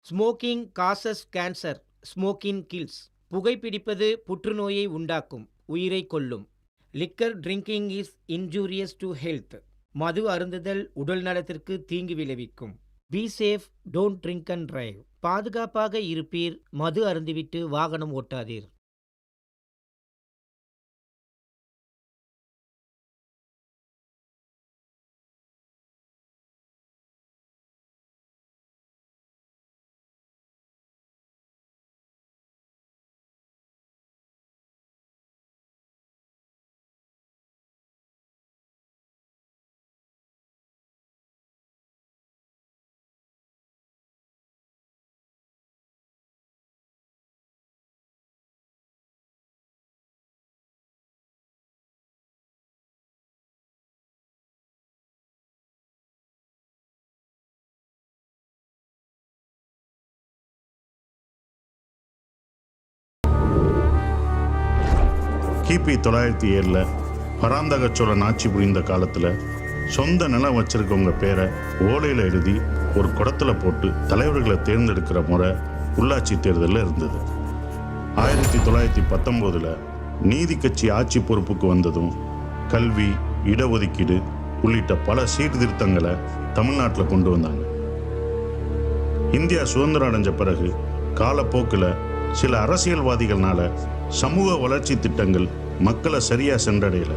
Smoking causes cancer, smoking kills. புகைப்பிடிப்பது புற்றுநோயை உண்டாக்கும், உயிரை கொல்லும். Liquor drinking is injurious to health. மது அருந்துதல் உடல் நலத்திற்கு தீங்கு விளைவிக்கும். Be safe, don't drink and drive. பாதுகாப்பாக இருப்பீர், மது அருந்திவிட்டு வாகனம் ஓட்டாதீர். கிபி 907 பராந்தக சோழன் ஆட்சி புரிந்த காலத்தில் சொந்த நிலம் வச்சிருக்கவங்க பேரை ஓலையில் எழுதி ஒரு குடத்துல போட்டு தலைவர்களை தேர்ந்தெடுக்கிற முறை உள்ளாட்சி தேர்தலில் இருந்தது. 1919 நீதி கட்சி ஆட்சி பொறுப்புக்கு வந்ததும் கல்வி, இடஒதுக்கீடு உள்ளிட்ட பல சீர்திருத்தங்களை தமிழ்நாட்டில் கொண்டு வந்தாங்க. இந்தியா சுதந்திரம் அடைஞ்ச பிறகு காலப்போக்கில் சில அரசியல்வாதிகள்னால சமூக வளர்ச்சி திட்டங்கள் மக்களை சரியா சென்றடையல.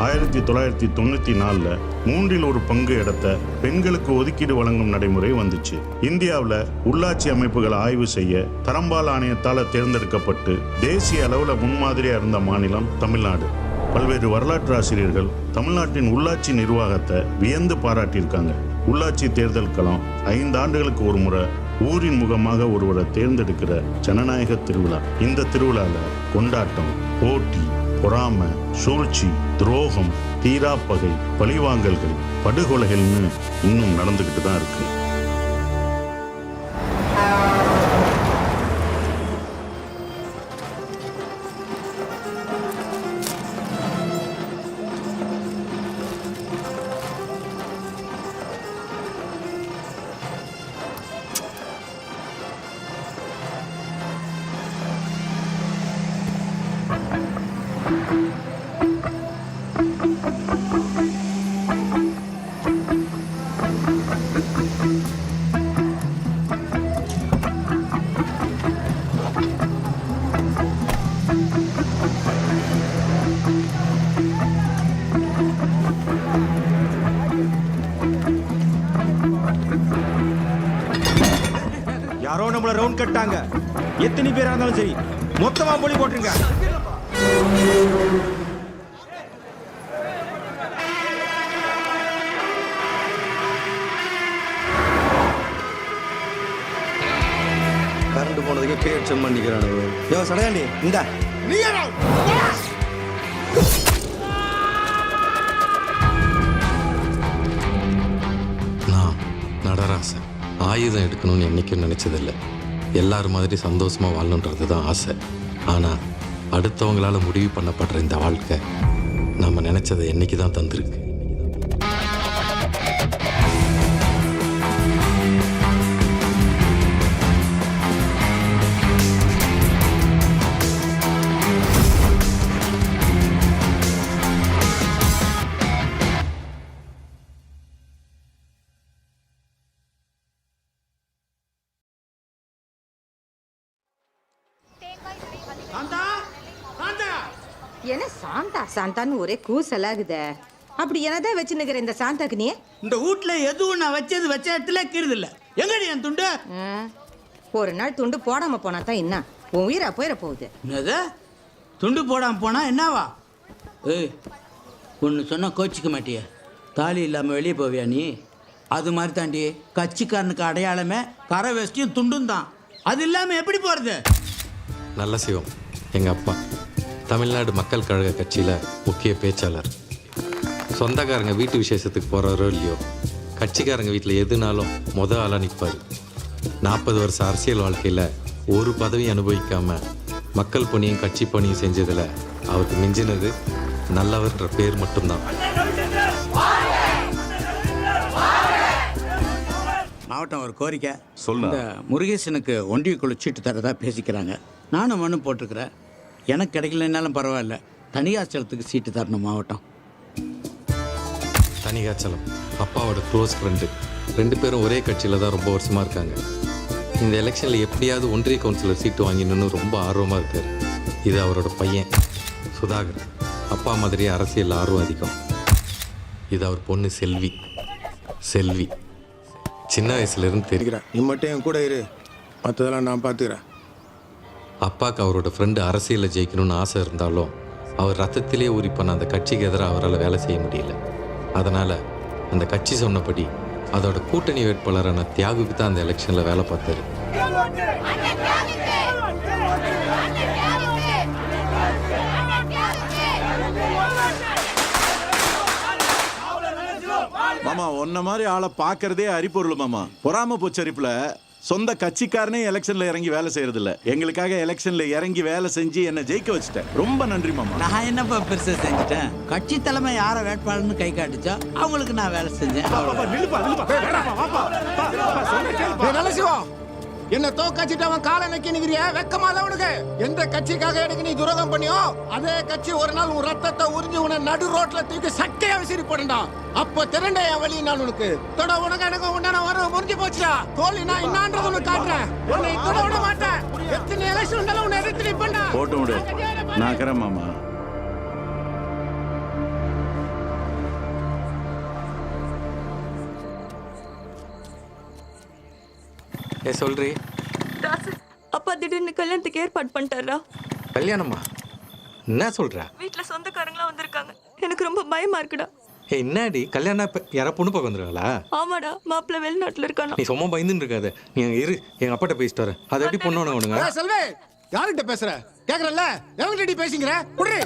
1994 1/3 இடத்தை பெண்களுக்கு ஒதுக்கீடு வழங்கும் நடைமுறை வந்துச்சு. இந்தியாவில் உள்ளாட்சி அமைப்புகளை ஆய்வு செய்ய தரம்பால் ஆணையத்தால் தேர்ந்தெடுக்கப்பட்டு தேசிய அளவில் முன்மாதிரியா இருந்த மாநிலம் தமிழ்நாடு. பல்வேறு வரலாற்று ஆசிரியர்கள் தமிழ்நாட்டின் உள்ளாட்சி நிர்வாகத்தை வியந்து பாராட்டியிருக்காங்க. உள்ளாட்சி தேர்தல் களம் 5 ஆண்டுகளுக்கு ஒரு முறை ஊரின் முகமாக ஒருவரை தேர்ந்தெடுக்கிற ஜனநாயக திருவிழா. இந்த திருவிழாவில் கொண்டாட்டம், போட்டி, பொறாமை, சூழ்ச்சி, துரோகம், தீராப்பகை, பழிவாங்கல்கள், படுகொலைகள்னு இன்னும் நடந்துகிட்டு தான் இருக்கு. யாரோ நம்மள ரவுண்ட் கட்டாங்க. எத்தனை பேரா இருந்தாலும் சரி, மொத்தமா போலி போட்டுருங்க. கரண்ட் போனதுக்கு பேச்சம் பண்ணிக்கிறானு. யோ சடையாண்டி, இந்த நான் நடராசன். ஆயுதம் எடுக்கணும்னு என்னைக்கும் நினைச்சதில்லை. எல்லாரும் மாதிரி சந்தோஷமா வாழணுன்றது தான் ஆசை. ஆனால் அடுத்தவங்களால முடிவு பண்ணப்படுற இந்த வாழ்க்கை நம்ம நினைச்சதை என்னைக்கு தான் தந்திருக்கு. என்ன சாந்தா சாந்தான்னு ஒரே கூசலாகுதே. அப்படி என்னதான் வச்சு நிக்கிற இந்த சாந்தாக்கு நீ? இந்த வீட்டுல எதுவும் நான் வச்ச இடத்துல கீறுது இல்ல. எங்கடி என் துண்டு? ஒரு நாள் துண்டு போடாம போனா தான் என்ன உன் உயிரா போயிட போகுது. என்னது துண்டு போடாம போனா என்னவா? ஏய், ஒன்று சொன்னா கோச்சிக்க மாட்டிய? தாலி இல்லாம வெளியே போவியா நீ? அது மாதிரி தாண்டி கட்சிக்காரனுக்கு அடையாளமே கரை வேஷ்டியும் துண்டும் தான். அது இல்லாம எப்படி போறது? நல்ல சிவம் எங்கள் அப்பா தமிழ்நாடு மக்கள் கழக கட்சியில் முக்கிய பேச்சாளர். சொந்தக்காரங்க வீட்டு விசேஷத்துக்கு போகிறாரோ இல்லையோ, கட்சிக்காரங்க வீட்டில் எதுனாலும் ஆளாக நிற்பார். 40 வருஷ அரசியல் வாழ்க்கையில் ஒரு பதவி அனுபவிக்காமல் மக்கள் பணியும் கட்சி பணியும் செஞ்சதில் அவருக்கு மிஞ்சினது நல்லவர்ன்ற பேர் மட்டும்தான். மாவட்டம் ஒரு கோரிக்கை. சொல்லுண்ணா. இந்த முருகேசனுக்கு ஒன்றியக்குழு சீட்டு தரதா பேசிக்கிறாங்க. நானும் மனு போட்டிருக்கிறேன். எனக்கு கிடைக்கலனாலும் பரவாயில்ல, தனியாச்சலத்துக்கு சீட்டு தரணும் மாவட்டம். தனிகாச்சலம் அப்பாவோட க்ளோஸ் ஃப்ரெண்டு. 2 பேரும் ஒரே கட்சியில் தான் ரொம்ப வருஷமாக இருக்காங்க. இந்த எலெக்ஷனில் எப்படியாவது ஒன்றிய கவுன்சிலர் சீட்டு வாங்கினு ரொம்ப ஆர்வமாக இருக்கார். இது அவரோட பையன் சுதாகர். அப்பா மாதிரியே அரசியல் ஆர்வம் அதிகம். இது அவர் பொண்ணு செல்வி. செல்வி சின்ன வயசுலேருந்து தெரியும். நீ மட்டும் என் கூட இரு, மற்றதெல்லாம் நான் பார்த்துக்கிறேன். அப்பாவுக்கு அவரோட ஃப்ரெண்டு அரசியலில் ஜெயிக்கணும்னு ஆசை இருந்தாலும் அவர் ரத்தத்திலே ஊறி பண்ண அந்த கட்சிக்கு எதிராக அவரால் வேலை செய்ய முடியல. அதனால் அந்த கட்சி சொன்னபடி அதோட கூட்டணி வேட்பாளரான தியாகுக்கு தான் அந்த எலெக்ஷனில் வேலை பார்த்தாரு. மாமா உன்ன மாதிரி ஆளை பார்க்கறதே அரிப்பொருள் மாமா. பொறாம பொச்சரிப்புல சொந்த கட்சிக்காரனே எலெக்ஷன்ல இறங்கி வேலை செய்யறது இல்ல. எங்களுக்காக எலெக்ஷன்ல இறங்கி வேலை செஞ்சு என்ன ஜெயிக்க வச்சுட்டேன். ரொம்ப நன்றி மாமா. நான் என்னப்பா பெருசா செஞ்சுட்டேன்? கட்சி தலைமை யாரை வேட்பாளர்னு கை காட்டுச்சோ அவங்களுக்கு நான் வேலை செஞ்சேன். என்ன தோக்கச்சிட்டு அவன் காலை நக்கி நிக்கிறிய? வெக்கமா இல்ல உனக்கு? எந்த கட்சிக்காக எனக்கு நீ துரோகம் பண்ணியோ அதே கட்சி ஒரு நாள் உன் ரத்தத்தை உறிஞ்சி உன நடு ரோட்ல தூக்கி சட்டையா விசிறி போடுண்டா. அப்ப திரண்ட என் வழி நான் உனக்கு தொட உனக்கு எனக்கு உண்டான வர முறிஞ்சு போச்சுடா. தோல்வி நான் என்னான்றது உனக்கு காட்டுறேன். உன்னை தொட விட மாட்டேன். எத்தனை எலெக்ஷன் இருந்தாலும் உன்னை எதிர்த்து நிப்பேன்டா. போட்டு விடு, நான் இருக்கிறேன் மாமா. சொல்றி அப்பா திடீர்னு கல்யாணத்துக்கு ஏற்பாடு பண்ணிட்டாரா? கல்யாணமா? என்ன சொல்ற? வீட்டுல சொந்தக்காரங்களாம் வந்திருக்காங்க. எனக்கு ரொம்ப பயமா இருக்குடா. என்னடி கல்யாணம்? யாரா பொண்ணு பார்க்க வந்துருக்காங்களா? ஆமாடா, மாப்பிள்ள வெளிநாட்டுல இருக்கானா. நீ சும்மா பயந்துன்னு இருக்காது. நீ அங்க இரு, எங்க அப்பாட்ட பேசிட்டு வரேன். அதை எப்படி பொண்ணு வேணுங்க? செல்வே, யார்கிட்ட பேசுற? கேக்குறல்ல, எவங்கிட்ட பேசிங்கற? குடுறி.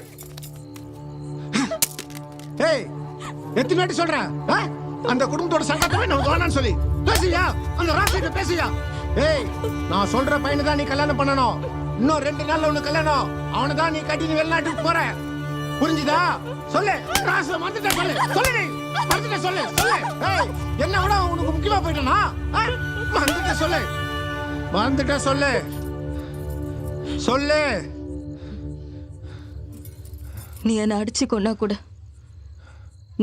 ஏய், எத்தனை வாட்டி சொல்றேன்? அந்த குடும்பத்தோட சங்கத்தவே நான் வேணான்னு சொல்லி பேசியா? அந்த ராசிட்ட பேசியா? ஏய், நான் சொல்ற பையனை தான் நீ கல்யாணம் பண்ணணும். இன்னும் 2 நாள்ல உனக்கு கல்யாணம். அவனை தான் நீ கட்டி வெளிநாட்டுக்கு போற. புரிஞ்சுதா? சொல்லு. ராச வந்துட்ட சொல்லு. சொல்லு நீ. வந்துட்ட சொல்லு. சொல்லு. ஏய், என்ன விட உனக்கு முக்கியமா போயிட்டனா? வந்துட்ட சொல்லு. வந்துட்ட சொல்லு. சொல்லு. நீ என்ன அடிச்சு கொன்னா கூட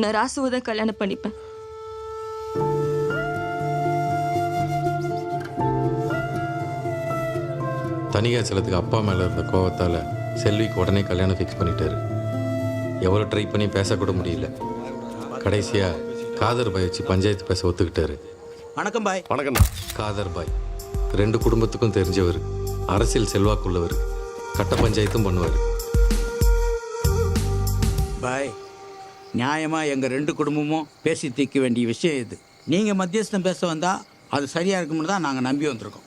நான் ராசுவை தான் கல்யாணம் பண்ணிப்பேன். தனிகாச்சலத்துக்கு அப்பா மேலே இருந்த கோவத்தால் செல்விக்கு உடனே கல்யாணம் ஃபிக்ஸ் பண்ணிட்டாரு. எவ்வளோ ட்ரை பண்ணி பேசக்கூட முடியல. கடைசியாக காதர் பாய் வச்சு பஞ்சாயத்து பேச ஒத்துக்கிட்டாரு. வணக்கம் பாய். வணக்கம்ண்ணா. காதர் பாய் 2 குடும்பத்துக்கும் தெரிஞ்சவர், அரசியல் செல்வாக்குள்ளவர், கட்ட பஞ்சாயத்தும் பண்ணுவார். பாய், நியாயமா எங்க 2 குடும்பமும் பேசி தீர்க்க வேண்டிய விஷயம் இது. நீங்க மத்தியஸ்தம் பேச வந்தா அது சரியா இருக்கும்னு தான் நாங்க நம்பி வந்திருக்கோம்.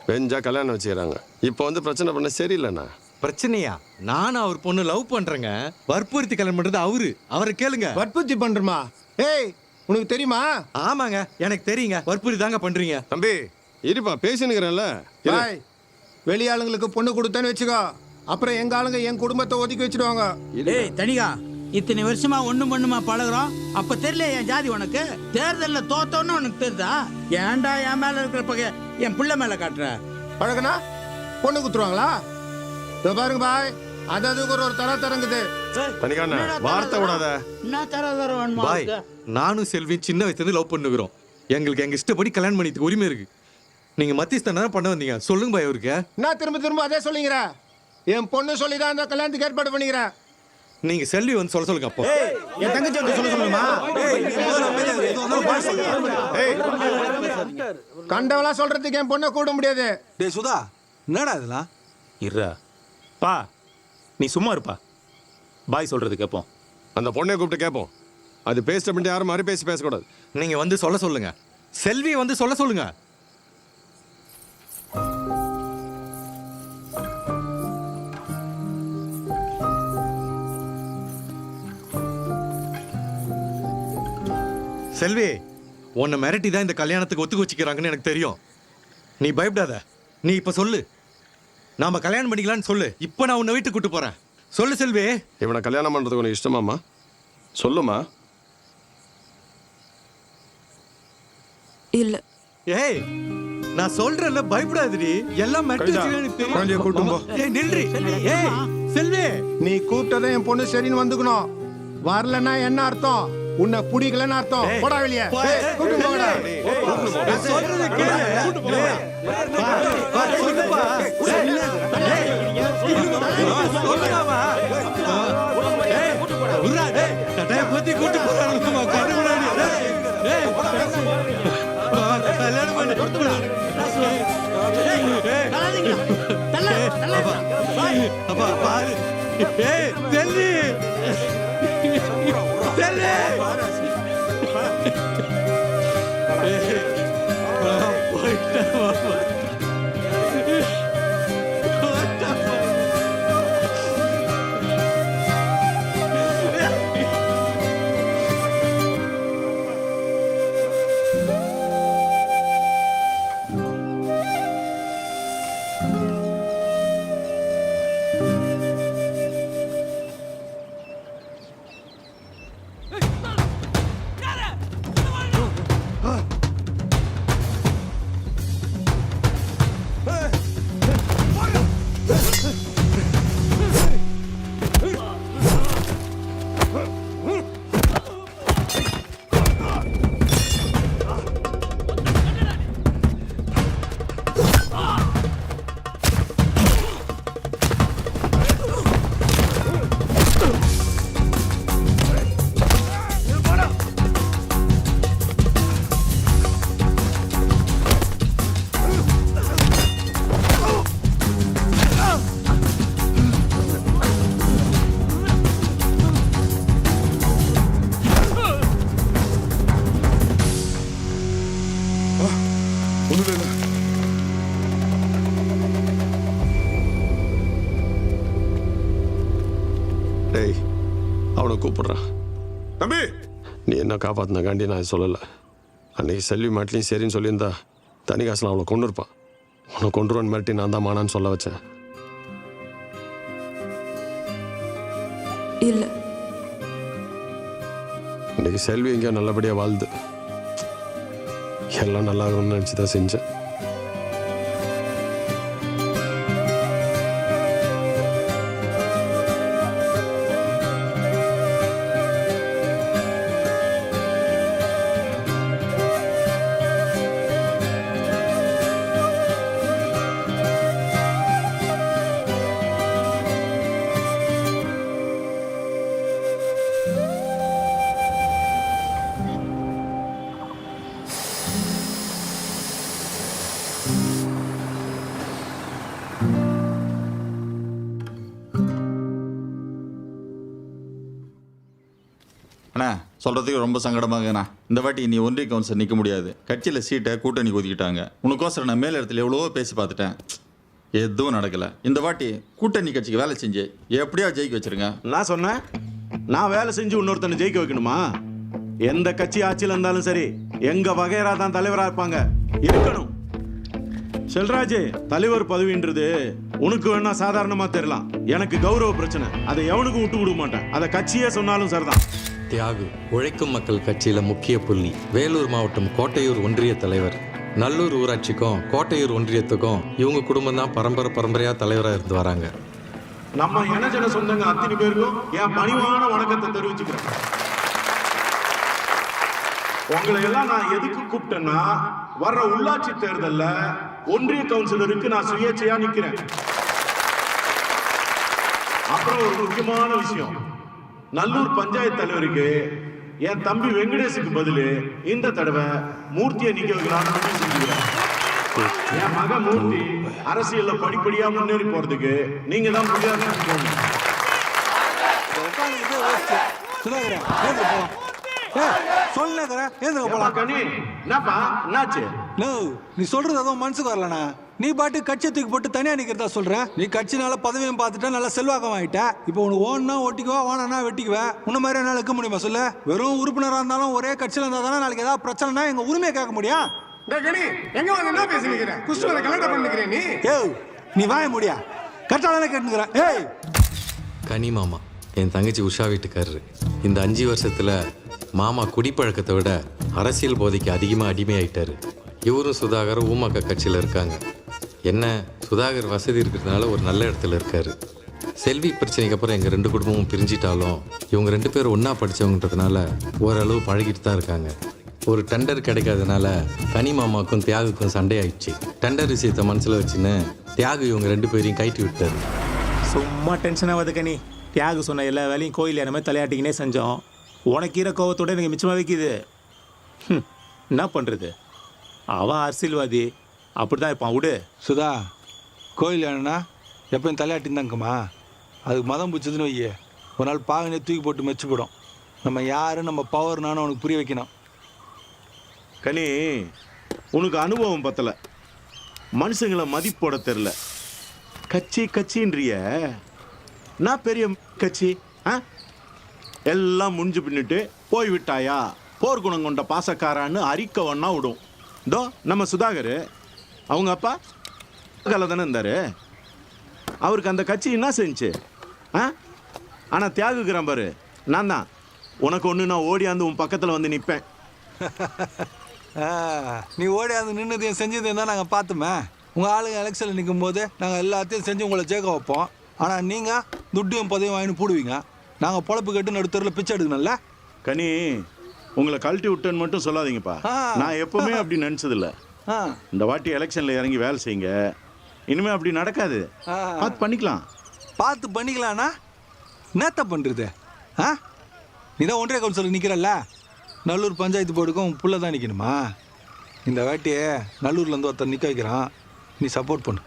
பெஞ்சா கல்யாணம் வச்சுக்கிறாங்க. இப்போ வந்து பிரச்சனை பண்ண சரியில்லைண்ணா. பிரச்சனையா? நானும் அவர் பொண்ணு லவ் பண்றேங்க. வற்புறுத்தி கல்யாணம் பண்றது அவரை கேளுங்க. வற்புறுத்தி பண்றமா? ஏய், உனக்கு தெரியுமா? ஆமாங்க, எனக்கு தெரியுங்க. வற்புறுத்தி தாங்க பண்றீங்க. தம்பி இருப்பா, பேசினுக்கிறேன்ல. பாய், வெளி ஆளுங்களுக்கு பொண்ணு கொடுத்தேன்னு வச்சுக்கோ, அப்புறம் எங்க ஆளுங்க என் குடும்பத்தை ஒதுக்கி வச்சிடுவாங்க. ஏய் தனிகா, இத்தனை வருஷமா ஒண்ணும் பண்ணுமா பழகுறோம். அப்ப தெரியல என் ஜாதி உனக்கு? தேர்தல்ல தோத்தோன்னு உனக்கு தெரியுதா? ஏன்டா என் மேல இருக்கிற பகை என் பிள்ளை மேல காட்டுற? பழகுனா பொண்ணு குத்துருவாங்களா? இதோ பாருங்க பாய், அதுக்கு ஒரு தர தரங்குது. தனிக்கான வார்த்தை விடாத. என்ன தர வேணுமா? பாய், நானும் செல்வி சின்ன வயசுல லவ் பண்ணுகிறோம். எங்களுக்கு எங்க இஷ்டப்படி கல்யாணம் பண்ணிட்டு உரிமை இருக்கு. நீங்க மத்தியஸ்தான் பண்ண வந்தீங்க. சொல்லுங்க பாய் அவருக்கு. நான் திரும்ப திரும்ப அதே சொல்லிங்கிற. என் பொண்ணு சொல்லிதான் அந்த கல்யாணத்துக்கு ஏற்பாடு பண்ணிக்கிறேன். நீங்க செல்வி வந்து சொல்லுங்க. அப்போ என் தங்கச்சி வந்து சொல்லுமா? கண்டவளா சொல்றதுக்கு என் பொண்ணை கூட முடியாது. டேய் சுதா, என்னடா இதெல்லாம்? இருடா பா, நீ சும்மா இருப்பா. பாய் சொல்றது கேட்போம். அந்த பொண்ணை கூப்பிட்டு கேட்போம். அது பேசிட்ட பண்ணிட்டு யாரும் மாதிரி பேசக்கூடாது. நீங்க வந்து சொல்லுங்க. செல்வி வந்து சொல்லுங்க. செல்வி, உன்னை மிரட்டி தான் இந்த கல்யாணத்துக்கு ஒத்துக்க வச்சுக்கிறாங்கன்னு எனக்கு தெரியும். நீ பயப்படாத. நீ இப்ப சொல்லு. நாம கல்யாணம் பண்ணிக்கலான்னு சொல்லு. இப்ப நான் உன்னை வீட்டுக்கு கூட்டு போறேன். சொல்லு செல்வி. இவனை கல்யாணம் பண்றதுக்கு உனக்கு இஷ்டமாமா? சொல்லுமா. இல்ல, ஏய் நான் சொல்றேன்ல பயப்படாதடி எல்லாம் மெட்டு குழந்தைய கூட்டும் போ. ஏய் நில்றி ஏய் செல்வி நீ கூப்பிட்டதை என் பொண்ணு சரின்னு வந்துக்கணும். வரலன்னா என்ன அர்த்தம்? உன்னை பிடிக்கலன்னு அர்த்தம். போடா வெளியே. கூட்டிட்டு போங்கடா. நான் சொல்றத கேளு சொல்லுப்பா சொல்லுடாமா உர்ரா டேய் கட்டாய பத்தி கூட்டி போறானுமா கடுகுடாடி டேய் கல்யாணம் பண்ணு அப்பா பாரு ஏய் செல்லி செல்லி டேய் அவனை கூப்பிடுறான். தம்பி நீ என்ன காப்பாத்தினக்காண்டி நான் சொல்லலை. அன்னைக்கு செல்வி மாட்டிலையும் சரின்னு சொல்லியிருந்தா தனி காசில் அவளை கொண்டு இருப்பான். உன்னை கொண்டுருவன் மிரட்டி நான் தான் மானான்னு சொல்ல வச்சேன். இல்ல இன்னைக்கு செல்வி எங்கேயோ நல்லபடியாக வாழ்ந்து எல்லாம் நல்லா இருக்கணும்னு நினச்சி தான் செஞ்சேன். அண்ணா சொல்கிறதுக்கு ரொம்ப சங்கடமாகண்ணா. இந்த வாட்டி நீ ஒன்றிய கவுன்சில் நிற்க முடியாது. கட்சியில் சீட்டை கூட்டணி ஒதுக்கிட்டாங்க. உனக்கோசரம் நான் மேல் இடத்துல எவ்வளவோ பேசி பார்த்துட்டேன். எதுவும் நடக்கலை. இந்த வாட்டி கூட்டணி கட்சிக்கு வேலை செஞ்சு எப்படியா ஜெயிக்க வச்சிருங்க. நான் சொன்னேன், நான் வேலை செஞ்சு இன்னொருத்தனை ஜெயிக்க வைக்கணுமா? எந்த கட்சி ஆட்சியில் இருந்தாலும் சரி, எங்க வகையரா தான் தலைவராக இருப்பாங்க, இருக்கணும். செல்ராஜ், தலைவர் பதவின்றது உனக்கு வேணா சாதாரணமா தெரியலாம். எனக்கு கௌரவ பிரச்சனை. அதை எவனுக்கும் விட்டு கொடுக்க மாட்டேன். அதை கட்சியே சொன்னாலும் சரிதான். தியாகு உழைக்கும் மக்கள் கட்சியில் முக்கிய புள்ளி. வேலூர் மாவட்டம் கோட்டையூர் ஒன்றிய தலைவர். நல்லூர் ஊராட்சிக்கும் கோட்டையூர் ஒன்றியத்துக்கும் இவங்க குடும்பம் தான் பரம்பரையாக தலைவராக இருந்து வராங்க. நம்ம இனஜன சொந்தங்க அத்தனை பேருக்கும் என் பணிவான வணக்கத்தை தெரிவிச்சுக்கிறேன். உங்களை எல்லாம் நான் எதுக்கு கூப்பிட்டேன்னா, வர்ற உள்ளாட்சி தேர்தல்ல ஒன்றிய கவுன்சிலருக்கு நான் சுயேட்சையா நிக்கிறேன். அப்புறம் ஒரு முக்கியமான விஷயம், நல்லூர் பஞ்சாயத்து தலைவருக்கு என் தம்பி வெங்கடேஷுக்கு பதிலு இந்த தடவை மூர்த்தியை நிக்க வைக்கலாம்னு முடிவு செஞ்சுக்கிறேன். என் மக மூர்த்தி அரசியல்ல படிப்படியா முன்னேறி போறதுக்கு நீங்க தான் முடியாது. நீ சொல்றது அதுவும் மனசுக்கு வரலண்ணா. நீ பாட்டு கட்சி தூக்கி போட்டு தனியா நிக்கிறதா சொல்ற. நீ கட்சினால பதவியும் பார்த்துட்டா நல்லா செல்வாக்கம் ஆயிட்ட. இப்போ உனக்கு ஓனா ஓட்டிக்குவா, ஓனா வெட்டிக்குவா. உன்ன மாதிரி என்னால இருக்க முடியுமா சொல்லு? வெறும் உறுப்பினராக இருந்தாலும் ஒரே கட்சியில இருந்தா தானே நாளைக்கு ஏதாவது பிரச்சனைனா எங்க உரிமையை கேட்க முடியும். எங்க வந்து என்ன பேசுறீங்க? குஷ்டவரை கலெக்டர் பண்ணிக்கிறேன் நீ. ஏய் நீ வாய முடியா? கரெக்டா தானே கேட்டுக்கிறேன். ஏய் கனி மாமா என் தங்கச்சி உஷா வீட்டுக்காரரு. இந்த 5 வருஷத்துல மாமா குடிப்பழக்கத்தை விட அரசியல் போதைக்கு அதிகமாக அடிமையாயிட்டாரு. இவரும் சுதாகர் ஊமாக்க கட்சியில் இருக்காங்க. என்ன சுதாகர் வசதி இருக்கிறதுனால ஒரு நல்ல இடத்துல இருக்காரு. செல்வி பிரச்சனைக்கு அப்புறம் எங்கள் 2 குடும்பமும் பிரிஞ்சிட்டாலும் இவங்க 2 பேரும் ஒன்றா படித்தவங்கன்றதுனால ஓரளவு பழகிட்டு தான் இருக்காங்க. ஒரு டெண்டர் கிடைக்காதனால கனி மாமாவுக்கும் தியாகுக்கும் சண்டை ஆயிடுச்சு. டெண்டர் விஷயத்தை மனசில் வச்சுன்னு தியாகு இவங்க 2 பேரையும் கைட்டி விட்டாரு. சும்மா டென்ஷன் ஆகாது கனி. தியாகு சொன்ன எல்லா வேலையும் கோயில் இடமே தலையாட்டிக்கினே செஞ்சோம். உனக்கு ஈர கோவத்தோட எனக்கு மிச்சமாக வைக்குது. என்ன பண்ணுறது, அவன் அரசியல்வாதி அப்படி தான் இருப்பான். விடு சுதா, கோயில் ஏன்னா எப்பயும் தலையாட்டின்னு தாங்கம்மா. அதுக்கு மதம் பிடிச்சதுன்னு வையே, ஒரு நாள் பாகனே தூக்கி போட்டு மெச்சுப்படும். நம்ம யாரு நம்ம பவர் நானும் அவனுக்கு புரிய வைக்கணும். கனி, உனக்கு அனுபவம் பத்தல, மனுஷங்களை மதிப்போட தெரில. கட்சி கட்சின்றிய நான் பெரிய கட்சி எல்லாம் முடிஞ்சு பின்னிட்டு போய் விட்டாயா போர்க்குணம் கொண்ட பாசக்காரான்னு அறிக்கை ஒன்னா விடும். இதோ நம்ம சுதாகர் அவங்க அப்பா கலை தானே இருந்தாரு. அவருக்கு அந்த கட்சி என்ன செஞ்சு ஆனால் தியாகுக்கிறான் பாரு, நான் தான் உனக்கு ஒன்று நான் ஓடியாந்து உன் பக்கத்தில் வந்து நிற்பேன். நீ ஓடியாந்து நின்றுதையும் செஞ்சதையும் தான் நாங்கள் பார்த்துமே. உங்கள் ஆளுங்க எலெக்ஷனில் நிற்கும் போது நாங்கள் எல்லாத்தையும் செஞ்சு உங்களை ஜெயிக்க வைப்போம். ஆனால் நீங்கள் துட்டியும் பதவியும் வாங்கி போடுவீங்க. நாங்கள் பொழப்பு கட்டு நடுத்தரில் பிச்சை எடுக்கணும்ல. கனி, உங்களை கழட்டி விட்டேன்னு மட்டும் சொல்லாதீங்கப்பா. நான் எப்பவுமே அப்படி நினச்சதில்ல. இந்த வாட்டி எலெக்ஷனில் இறங்கி வேலை செய்யுங்க. இனிமே அப்படி நடக்காது. பார்த்து பண்ணிக்கலாம். பார்த்து பண்ணிக்கலாம்னா என்னத்த பண்ணுறது? நீ தான் ஒன்றிய கவுன்சிலர் நிற்கிறல்ல, நல்லூர் பஞ்சாயத்து போர்டுக்கும் உன் புள்ள தான் நிற்கணுமா? இந்த வாட்டியே நல்லூர்லேருந்து ஒருத்தர் நிற்க வைக்கிறான், நீ சப்போர்ட் பண்ணு.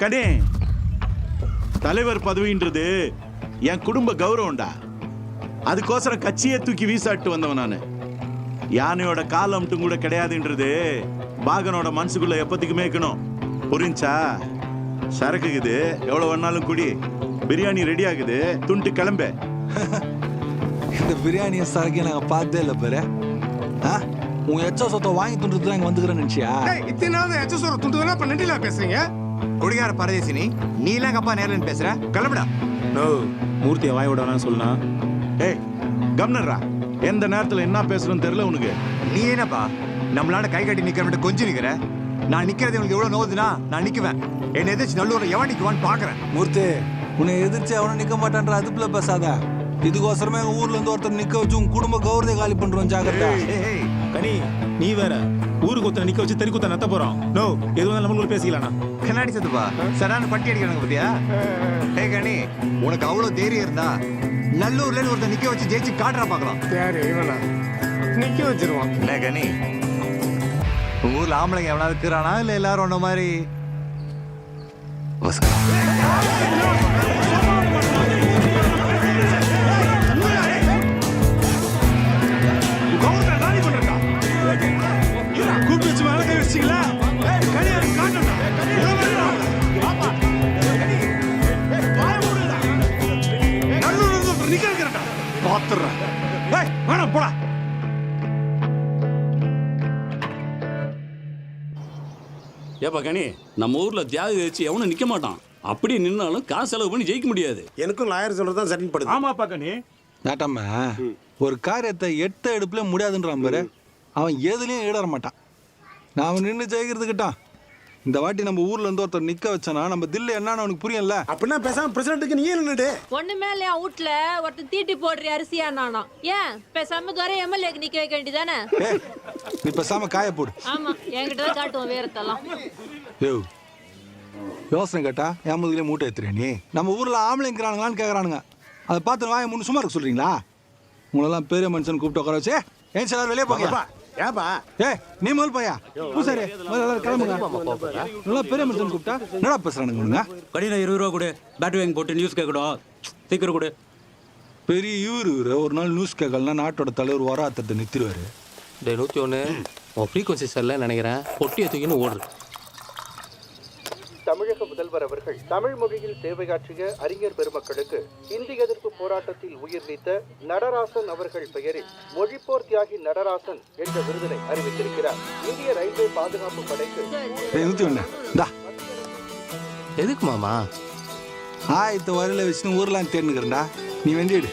கனி, தலைவர் பதவின்றது என் குடும்ப கௌரவம்டா. அதுக்கோசரம் கட்சியே தூக்கி வீசாட்டு வந்தவன் நான். யானையோட கால் அம்ட்டும் கூட கிடையாதுன்றது பாகனோட மனசுக்குள்ள எப்பத்துக்குமே இருக்கணும். புரிஞ்சா? சரக்குக்குது, எவ்வளோ வேணாலும் குடி. பிரியாணி ரெடி ஆகுது, துண்டு கிளம்பு. இந்த பிரியாணியை சரக்கையும் நாங்கள் பார்த்தே இல்லை பேரு. உன் எச்ச சொத்தை வாங்கி துண்டுறது தான் இங்கே வந்துக்கிறேன்னு நினச்சியா? இத்தனை நாள் எச்ச சொத்தை துண்டுதுன்னா இப்போ நெட்டிலா பேசுறீங்க? குடிகார பரதேசி நீ எல்லாம் கப்பா நேரில் பேசுற. கிளம்புடா. நோ, மூர்த்தியை வாய் விடணும்னு சொல்லலாம். கம்னர்ரா, எந்த நேரத்தில் என்ன பேசுறேன்னு தெரியல உனக்கு. நீ என்னப்பா நம்மளால கை கட்டி நிற்கிற கொஞ்சம் நிற்கிற? நான் நிற்கிறது உங்களுக்கு எவ்வளோ நோவுதுன்னா நான் நிற்குவேன். என்னை எதிர்த்து நல்லூரில் எவன் நிற்குவான்னு பார்க்குறேன். மூர்த்தி, உன்னை எதிர்த்து அவனும் நிற்க மாட்டான்ற அதுக்குள்ள பேசாத. இதுக்கோசரமே எங்கள் ஊர்லேருந்து ஒருத்தர் நிற்க வச்சு உன் குடும்ப கௌரவத்தை காலி பண்ணுறோம். ஜாக்கிரதா. கனி, நீ வேற ஊருக்கு ஒருத்தர் நிற்க வச்சு தெரி குத்த நத்த போகிறோம். நோ, எதுவும் நம்மளுக்குள்ள பேசிக்கலாம்ண்ணா. கண்ணாடி சத்துப்பா சரான பட்டி அடிக்கிறாங்க பத்தியா? கனி, உனக்கு அவ்வளோ தைரியம் இருந்தா நல்லூர்ல ஒருத்தர் நிற்க வச்சு ஜெயிச்சு காட்டுறா பார்க்கலாம். யாரு இவனா? நிற்க வச்சிருவான். என்ன கனி, உங்க ஊர்ல ஆம்பளைங்க எவனாவது இருக்கிறானா இல்லை எல்லாரும் ஒன்ன மாதிரி? கூப்பிட்டு வச்சு மேலே கை வச்சிங்களா? போடா. ஏப்பா கனி, நம்ம ஊர்ல தியாகு வச்சு எவனும் நிக்க மாட்டான். அப்படி நின்னாலும் காசு செலவு பண்ணி ஜெயிக்க முடியாது. எனக்கும் லாயர் சொல்றதுதான் சரின்னு படுது. ஆமாப்பா கனி. நாட்டாம ஒரு காரியத்தை எட்ட எடுப்புல முடியாதுன்றான் பாரு, அவன் எதுலயும் ஈடற மாட்டான். நான் நின்று ஜெயிக்கிறதுக்கிட்டான். இந்த வாட்டி நம்ம ஊர்ல இருந்து ஒருத்தர் நிக்க வச்சானா நம்ம தில்லு என்னன்னு அவனுக்கு புரியல. அப்படின்னா பேசாம பிரசிடண்ட்டுக்கு நீ நின்னுடு. ஒண்ணுமே இல்லையா வீட்டுல ஒருத்தன் தீட்டி போடுற அரிசியா நானா? ஏன் பேசாம துறை எம்எல்ஏக்கு நிக்க வைக்க வேண்டியதானே? நீ பேசாம காய போடு. ஆமா, என்கிட்ட தான் காட்டுவோம் வீரத்தெல்லாம். யோசனை கேட்டா என் முதுகிலே மூட்டை ஏத்துறியா நீ? நம்ம ஊர்ல ஆம்பளைங்கிறானுங்களான்னு கேட்கறானுங்க. அதை பார்த்து வாய முன்னு சும்மா இருக்க சொல்றீங்களா? உங்களெல்லாம் பெரிய மனுஷன் கூப்பிட்டு உட்கார வச்சு ஏன் சார் வெளியே போங்க. ஏப்பா நீ முதல் பையா பூசாரி கிளம்புங்க. நல்லா பெரிய மனுஷன் கூப்பிட்டா என்னடா பேசுறானுங்க? கடையில் 20 ரூபா கொடு, பேட்டரி வாங்கி போட்டு நியூஸ் கேட்கணும். சீக்கிரம் கொடு. பெரிய இவரு ஒரு நாள் நியூஸ் கேட்கலன்னா நாட்டோட தலைவர் வராத்தத்தை நிறுத்திடுவாரு. 101 உன் ஃப்ரீக்வன்சி செல்ல நினைக்கிறேன். பொட்டியை தூக்கின்னு ஓடுற. தமிழக முதல்வர் அவர்கள் தமிழ் மொழியில் சேவையாற்றிய அறிஞர் பெருமக்களுக்கு இந்திய எதிர்ப்பு போராட்டத்தில் உயிர் நீத்த நடராசன் அவர்கள் பெயரில் மொழிப்போர் தியாகி நடராசன் என்ற விருதினை அறிவித்திருக்கிறார். இந்திய ரயில்வே பாதுகாப்பு படைக்கு. எதுக்கு மாமா? ஆயத்த வரையில வச்சுன்னு ஊர்லாம் தேர்ந்துக்கிறேன்டா. நீ வெண்டிடு.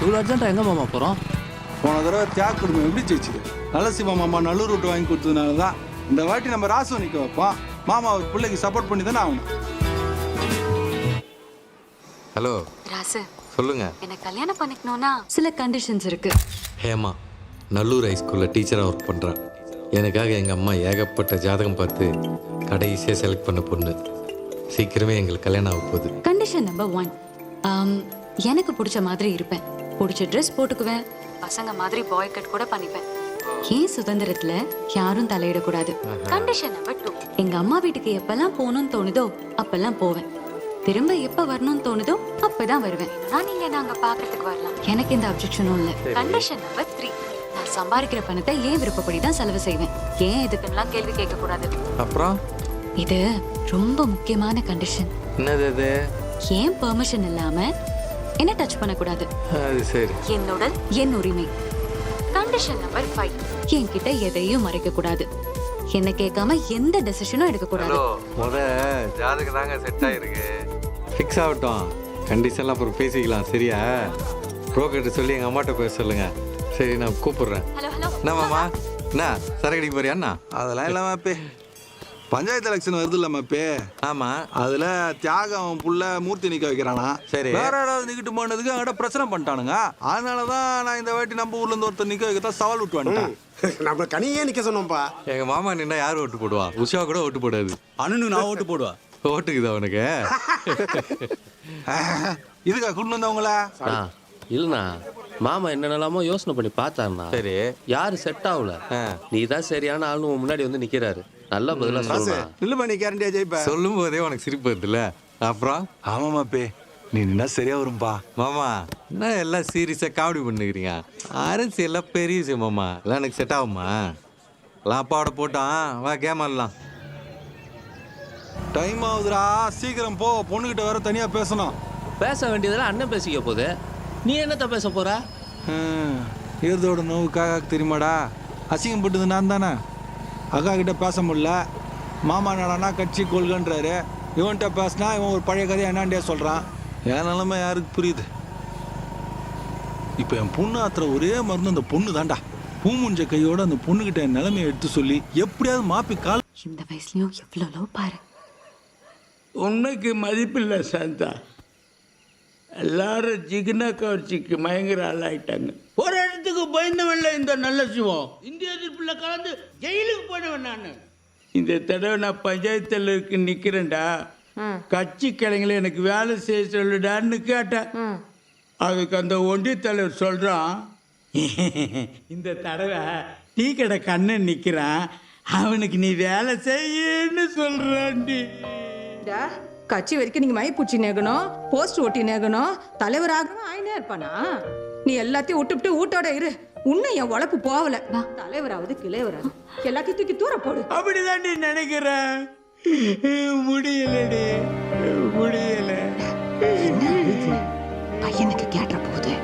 இவ்வளோ அர்ஜென்ட்டாக எங்கே மாமா போகிறோம்? போன தடவை தியாக குடும்பம் எப்படி ஜெயிச்சுது? நலசிவா மாமா நல்லூர் விட்டு வாங்கி கொடுத்ததுனால தான் இந்த வாட்டி நம்ம ராசுவை நிற்க வைப்போம். மாமா அவர் பிள்ளைக்கு சப்போர்ட் பண்ணி தானே ஆகணும். ஹலோ ராசு, சொல்லுங்க. எனக்கு கல்யாணம் பண்ணிக்கணும்னா சில கண்டிஷன்ஸ் இருக்கு. ஹேமா நல்லூர் ஹைஸ்கூலில் டீச்சராக ஒர்க் பண்ணுறான். எனக்காக எங்கள் அம்மா ஏகப்பட்ட ஜாதகம் பார்த்து கடைசியாக செலக்ட் பண்ண பொண்ணு. சீக்கிரமே எங்களுக்கு கல்யாணம் ஆக போகுது. கண்டிஷன் நம்பர் 1, எனக்கு பிடிச்ச மாதிரி இருப்பேன். பிடிச்ச ட்ரெஸ் போட்டுக்குவேன். பசங்க மாதிரி பாய் கட் கூட பண்ணிப்பேன். ஏன் சுதந்திரத்துல யாரும் தலையிடக்கூடாது. கண்டிஷன் நம்பர் 2, எங்க அம்மா வீட்டுக்கு எப்பெல்லாம் போகணும்னு தோணுதோ அப்பெல்லாம் போவேன். திரும்ப எப்ப வரணும்னு தோணுதோ அப்பதான் வருவேன். நான் நீங்க நாங்க பாக்கிறதுக்கு வரலாம். எனக்கு இந்த அப்ஜெக்ஷனும் இல்ல. கண்டிஷன் நம்பர் 3, நான் சம்பாதிக்கிற பணத்தை ஏன் விருப்பப்படி தான் செலவு செய்வேன். ஏன் இதுக்குலாம் கேள்வி கேட்க கூடாது. அப்புறம் இது ரொம்ப முக்கியமான கண்டிஷன். என்னது அது? ஏன் பெர்மிஷன் இல்லாம என்ன டச் பண்ணக்கூடாது. அது சரி. என் உடல் என் உரிமை. கண்டிஷன் நம்பர் 5, என்கிட்ட எதையும் மறைக்க கூடாது. என்ன கேட்காம எந்த டெசிஷனும் எடுக்க கூடாது. ஜாதகம் தாங்க செட் ஆயிருக்கு. ஃபிக்ஸ் ஆகட்டும். கண்டிஷன்லாம் அப்புறம் பேசிக்கலாம், சரியா? ப்ரோக்கர்ட்ட சொல்லி எங்கள் அம்மாட்ட பேச சொல்லுங்க. சரி, நான் கூப்பிடுறேன். என்ன மாமா, என்ன சரக்கடிக்கு போறியா? அண்ணா அதெல்லாம் இல்லாம அப்பே பஞ்சாயத்து எலெக்ஷன் வருது இல்ல மாப்பே. ஆமா, அதுல தியாகம் புள்ள மூர்த்தி நிக்க வைக்கிறானா. சரி, வேற யாராவது நிக்கிட்டு போனதுக்கு அங்கட பிரச்சனை பண்ணிட்டானுங்க. அதனாலதான் நான் இந்த வாட்டி நம்ம ஊர்ல இருந்து ஒருத்தர் நிக்க வைக்கத்தான் சவால் விட்டு வந்துட்டேன். நம்ம கனியே நிக்க சொன்னோம்ப்பா. எங்க மாமா நின்னா யார் ஓட்டு போடுவா? உஷா கூட ஓட்டு போடாது. அண்ணனுக்கு நான் ஓட்டு போடுவா. ஓட்டுக்குதா உனக்கு? இதுக்கா கொண்டு வந்தவங்கள இல்லண்ணா, மாமா என்னென்னலாமோ யோசனை பண்ணி பார்த்தாருண்ணா. சரி, யாரு செட் ஆகல. நீ தான் சரியான ஆளு முன்னாடி வந்து நிக்கிறாரு. நல்ல பதிலா சொல்லுங்க. இல்ல பண்ணி கேரண்டியா ஜெயிப்ப. சொல்லும் போதே உனக்கு சிரிப்பு வருதுல்ல. அப்புறம் ஆமா மாப்பே, நீ நின்னா சரியா வரும்பா. மாமா என்ன எல்லாம் சீரியஸா காமெடி பண்ணுக்கிறீங்க? அரசியெல்லாம் பெரிய விஷயம் மாமா. எல்லாம் எனக்கு செட் ஆகுமா? எல்லாம் அப்பாவோட போட்டான். வா கேம் ஆடலாம். டைம் ஆகுதுடா, சீக்கிரம் போ. பொண்ணுகிட்ட வேற தனியா பேசணும். பேச வேண்டியதெல்லாம் அண்ணன் பேசிக்க போகுது. நீ என்னத்த பேச போற? ஏதோட நோவுக்காக தெரியுமாடா? அசிங்கம் போட்டது நான் தானே. அக்கா கிட்ட பேச முடியல. மாமா நாடானா கட்சி கொள்கன்றாரு. இவன்கிட்ட பேசினா இவன் ஒரு பழைய கதையை என்னாண்டியா சொல்கிறான். என் நிலைமை யாருக்கு புரியுது? இப்போ என் பொண்ணு ஆத்துற ஒரே மருந்து அந்த பொண்ணு தான்டா. பூ முஞ்ச கையோட அந்த பொண்ணுகிட்ட என் நிலைமையை எடுத்து சொல்லி எப்படியாவது மாப்பி கால். இந்த வயசுலயும் எவ்வளோ பாரு. உன்னைக்கு மதிப்பில்லை சாந்தா. எல்லாரும் ஜிகினா கவர்ச்சிக்கு மயங்கர ஆளாயிட்டாங்க. ஒரு இடத்துக்கு பயந்தவன்ல இந்த நல்ல சிவம். இந்திய எதிர்ப்புல கலந்து ஜெயிலுக்கு போனவன் நான். இந்த தடவை நான் பஞ்சாயத்துல இருக்கு நிக்கிறேன்டா. கட்சி கிளைங்களை எனக்கு வேலை செய்ய சொல்லுடான்னு கேட்டேன். அதுக்கு அந்த ஒன்றிய தலைவர் சொல்றான், இந்த தடவை டீ கடை கண்ணன் நிக்கிறான், அவனுக்கு நீ வேலை செய்யன்னு சொல்றான்டி. கட்சி வரைக்கும் நீங்க மை பூச்சி நேகணும், போஸ்ட் ஓட்டி நேகணும், தலைவராக ஆயினே இருப்பானா? நீ எல்லாத்தையும் விட்டுவிட்டு வீட்டோட இரு. உன்னை என் உழைப்பு போகல. தலைவராவது கிளைவராது எல்லாத்தையும் தூக்கி தூர போடு. அப்படிதான் நீ நினைக்கிறேன். முடியலடி, முடியல. பையனுக்கு கேட்ட போகுது.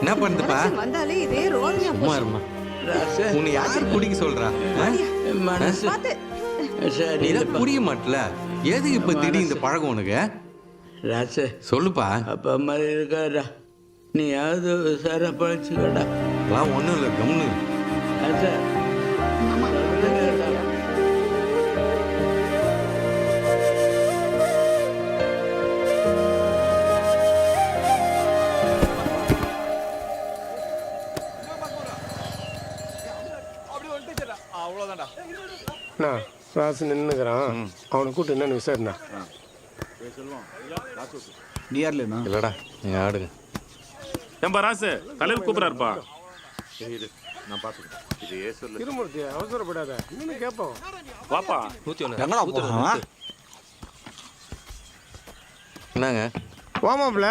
என்ன பண்ணுதுப்பா? உன்னை யாரு குடிக்க சொல்றா? குடிக்க மாட்டல. எது இப்ப திடீர் இந்த பழக்கம் உனக்கு? ராச சொல்லுப்பா. அப்பா மாதிரி இருக்காரா, நீ யாவது சார பழச்சுக்கடா. ஒன்றும் இல்லை, கம்னு. ராசா ராசு நின்னுக்கிறான். அவனை கூட்டு என்னன்னு விசாரிண்ணா. நீ யார்லண்ணா? இல்லடா, நீ ஆடுங்க. ஏன்பா ராசு, தலைவர் கூப்பிடாருப்பா. திருமூர்த்தி அவசரப்படாத, இன்னும் கேட்போம். வாப்பா. என்னங்க வாமாப்ல,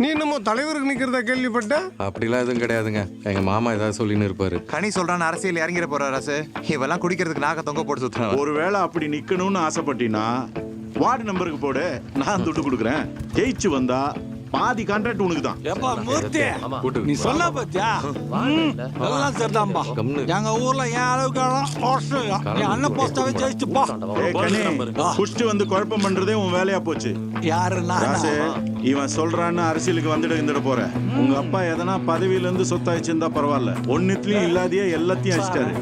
நீ என்னமோ தலைவருக்கு நிக்கிறதா கேள்விப்பட்ட? அப்படிலாம் எதுவும் கிடையாதுங்க. எங்க மாமா ஏதாவது சொல்லின்னு இருப்பாரு. கனி சொல்றான்னு அரசியல் இறங்கிட போற ராசு. இவெல்லாம் குடிக்கிறதுக்கு நாக்க தொங்க போட்டு சுத்துறான். ஒருவேளை அப்படி நிக்கணும்னு ஆசைப்பட்டீங்கன்னா வார்டு நம்பருக்கு போடு, நான் துட்டு கொடுக்குறேன். ஜெயிச்சு வந்தா பாதி கான்ட்ராக்ட் உனக்கு தான். எப்பா மூர்த்தி, கூட்டு நீ சொன்ன பத்தியா? எல்லாம் சரிதான்பா. எங்க ஊர்ல என் அளவுக்கு நீ அண்ணன் போஸ்டாவே ஜெயிச்சுப்பா. குஷ்டு வந்து குழப்பம் பண்றதே உன் வேலையா போச்சு. யாரு ராசு, இவன் சொல்றான்னு அரசியலுக்கு வந்துட போற. உங்க அப்பா எதனா பதவியில இருந்து சொத்தாயிச்சிருந்தா பரவாயில்ல, ஒன்னுத்துலயும் இல்லாதையே எல்லாத்தையும் அடிச்சிட்டாரு.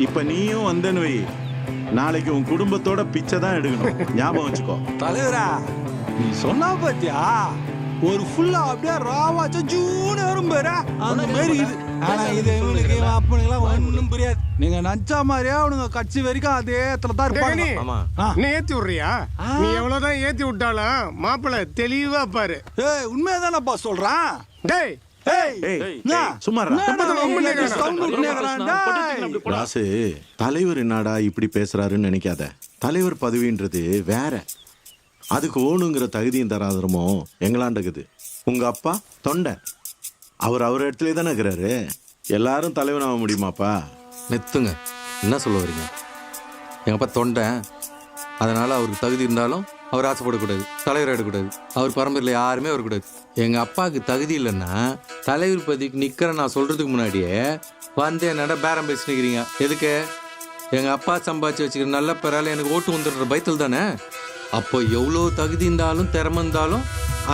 இப்ப நீயும் வந்தேன்னு வை, நாளைக்கு உன் குடும்பத்தோட பிச்சை தான் எடுக்கணும். ஞாபகம் வச்சுக்கோ. தலைவரா, நீ சொன்னா பாத்தியா? ஒரு ஃபுல்லா அப்படியே ராவாச்சா ஜூன்னு வரும் பாரு, அந்த மாதிரி இது. ஆனா இது இவனுக்கு அப்பனுக்குலாம் ஒன்றும் புரியாது. நீங்க நினைச்ச மாதிரியா அவனுங்க கட்சி வரைக்கும் அதே இடத்துல தான் இருப்பாங்க. நீ ஏத்தி விடுறியா? நீ எவ்வளவுதான் ஏத்தி விட்டாலும் மாப்பிள்ள தெளிவா பாரு. ஏய், உண்மையாதானப்பா சொல்றான். டேய் சும்மா ராசு, தலைவர் என்னடா இப்படி பேசுறாருன்னு நினைக்காத. தலைவர் பதவின்றது வேற, அதுக்கு ஓணுங்கிற தகுதியும் தராதரமோ எங்களாண்டுக்குது. உங்க அப்பா தொண்டை, அவர் இடத்துல தானே இருக்கிறாரு. எல்லாரும் தலைவன் ஆக முடியுமாப்பா? நெத்துங்க, என்ன சொல்ல வரீங்க? எங்க அப்பா தொண்டை, அதனால அவருக்கு தகுதி இருந்தாலும் அவர் ஆசைப்படக்கூடாது, தலைவர் எடுக்கக்கூடாது, அவர் பரம்பரையில் யாருமே வரக்கூடாது. எங்க அப்பாவுக்கு தகுதி இல்லைன்னா தலைவர் பதவிக்கு நிக்கிறேன் நான் சொல்றதுக்கு முன்னாடியே வந்து என்னடா பேரம் பேசி நிற்கிறீங்க. எதுக்கு? எங்க அப்பா சம்பாதிச்சு வச்சுக்கிற நல்ல பெறால எனக்கு ஓட்டு வந்துடுற பயத்தில் தானே. அப்போ எவ்வளோ தகுதி இருந்தாலும் திறமை இருந்தாலும்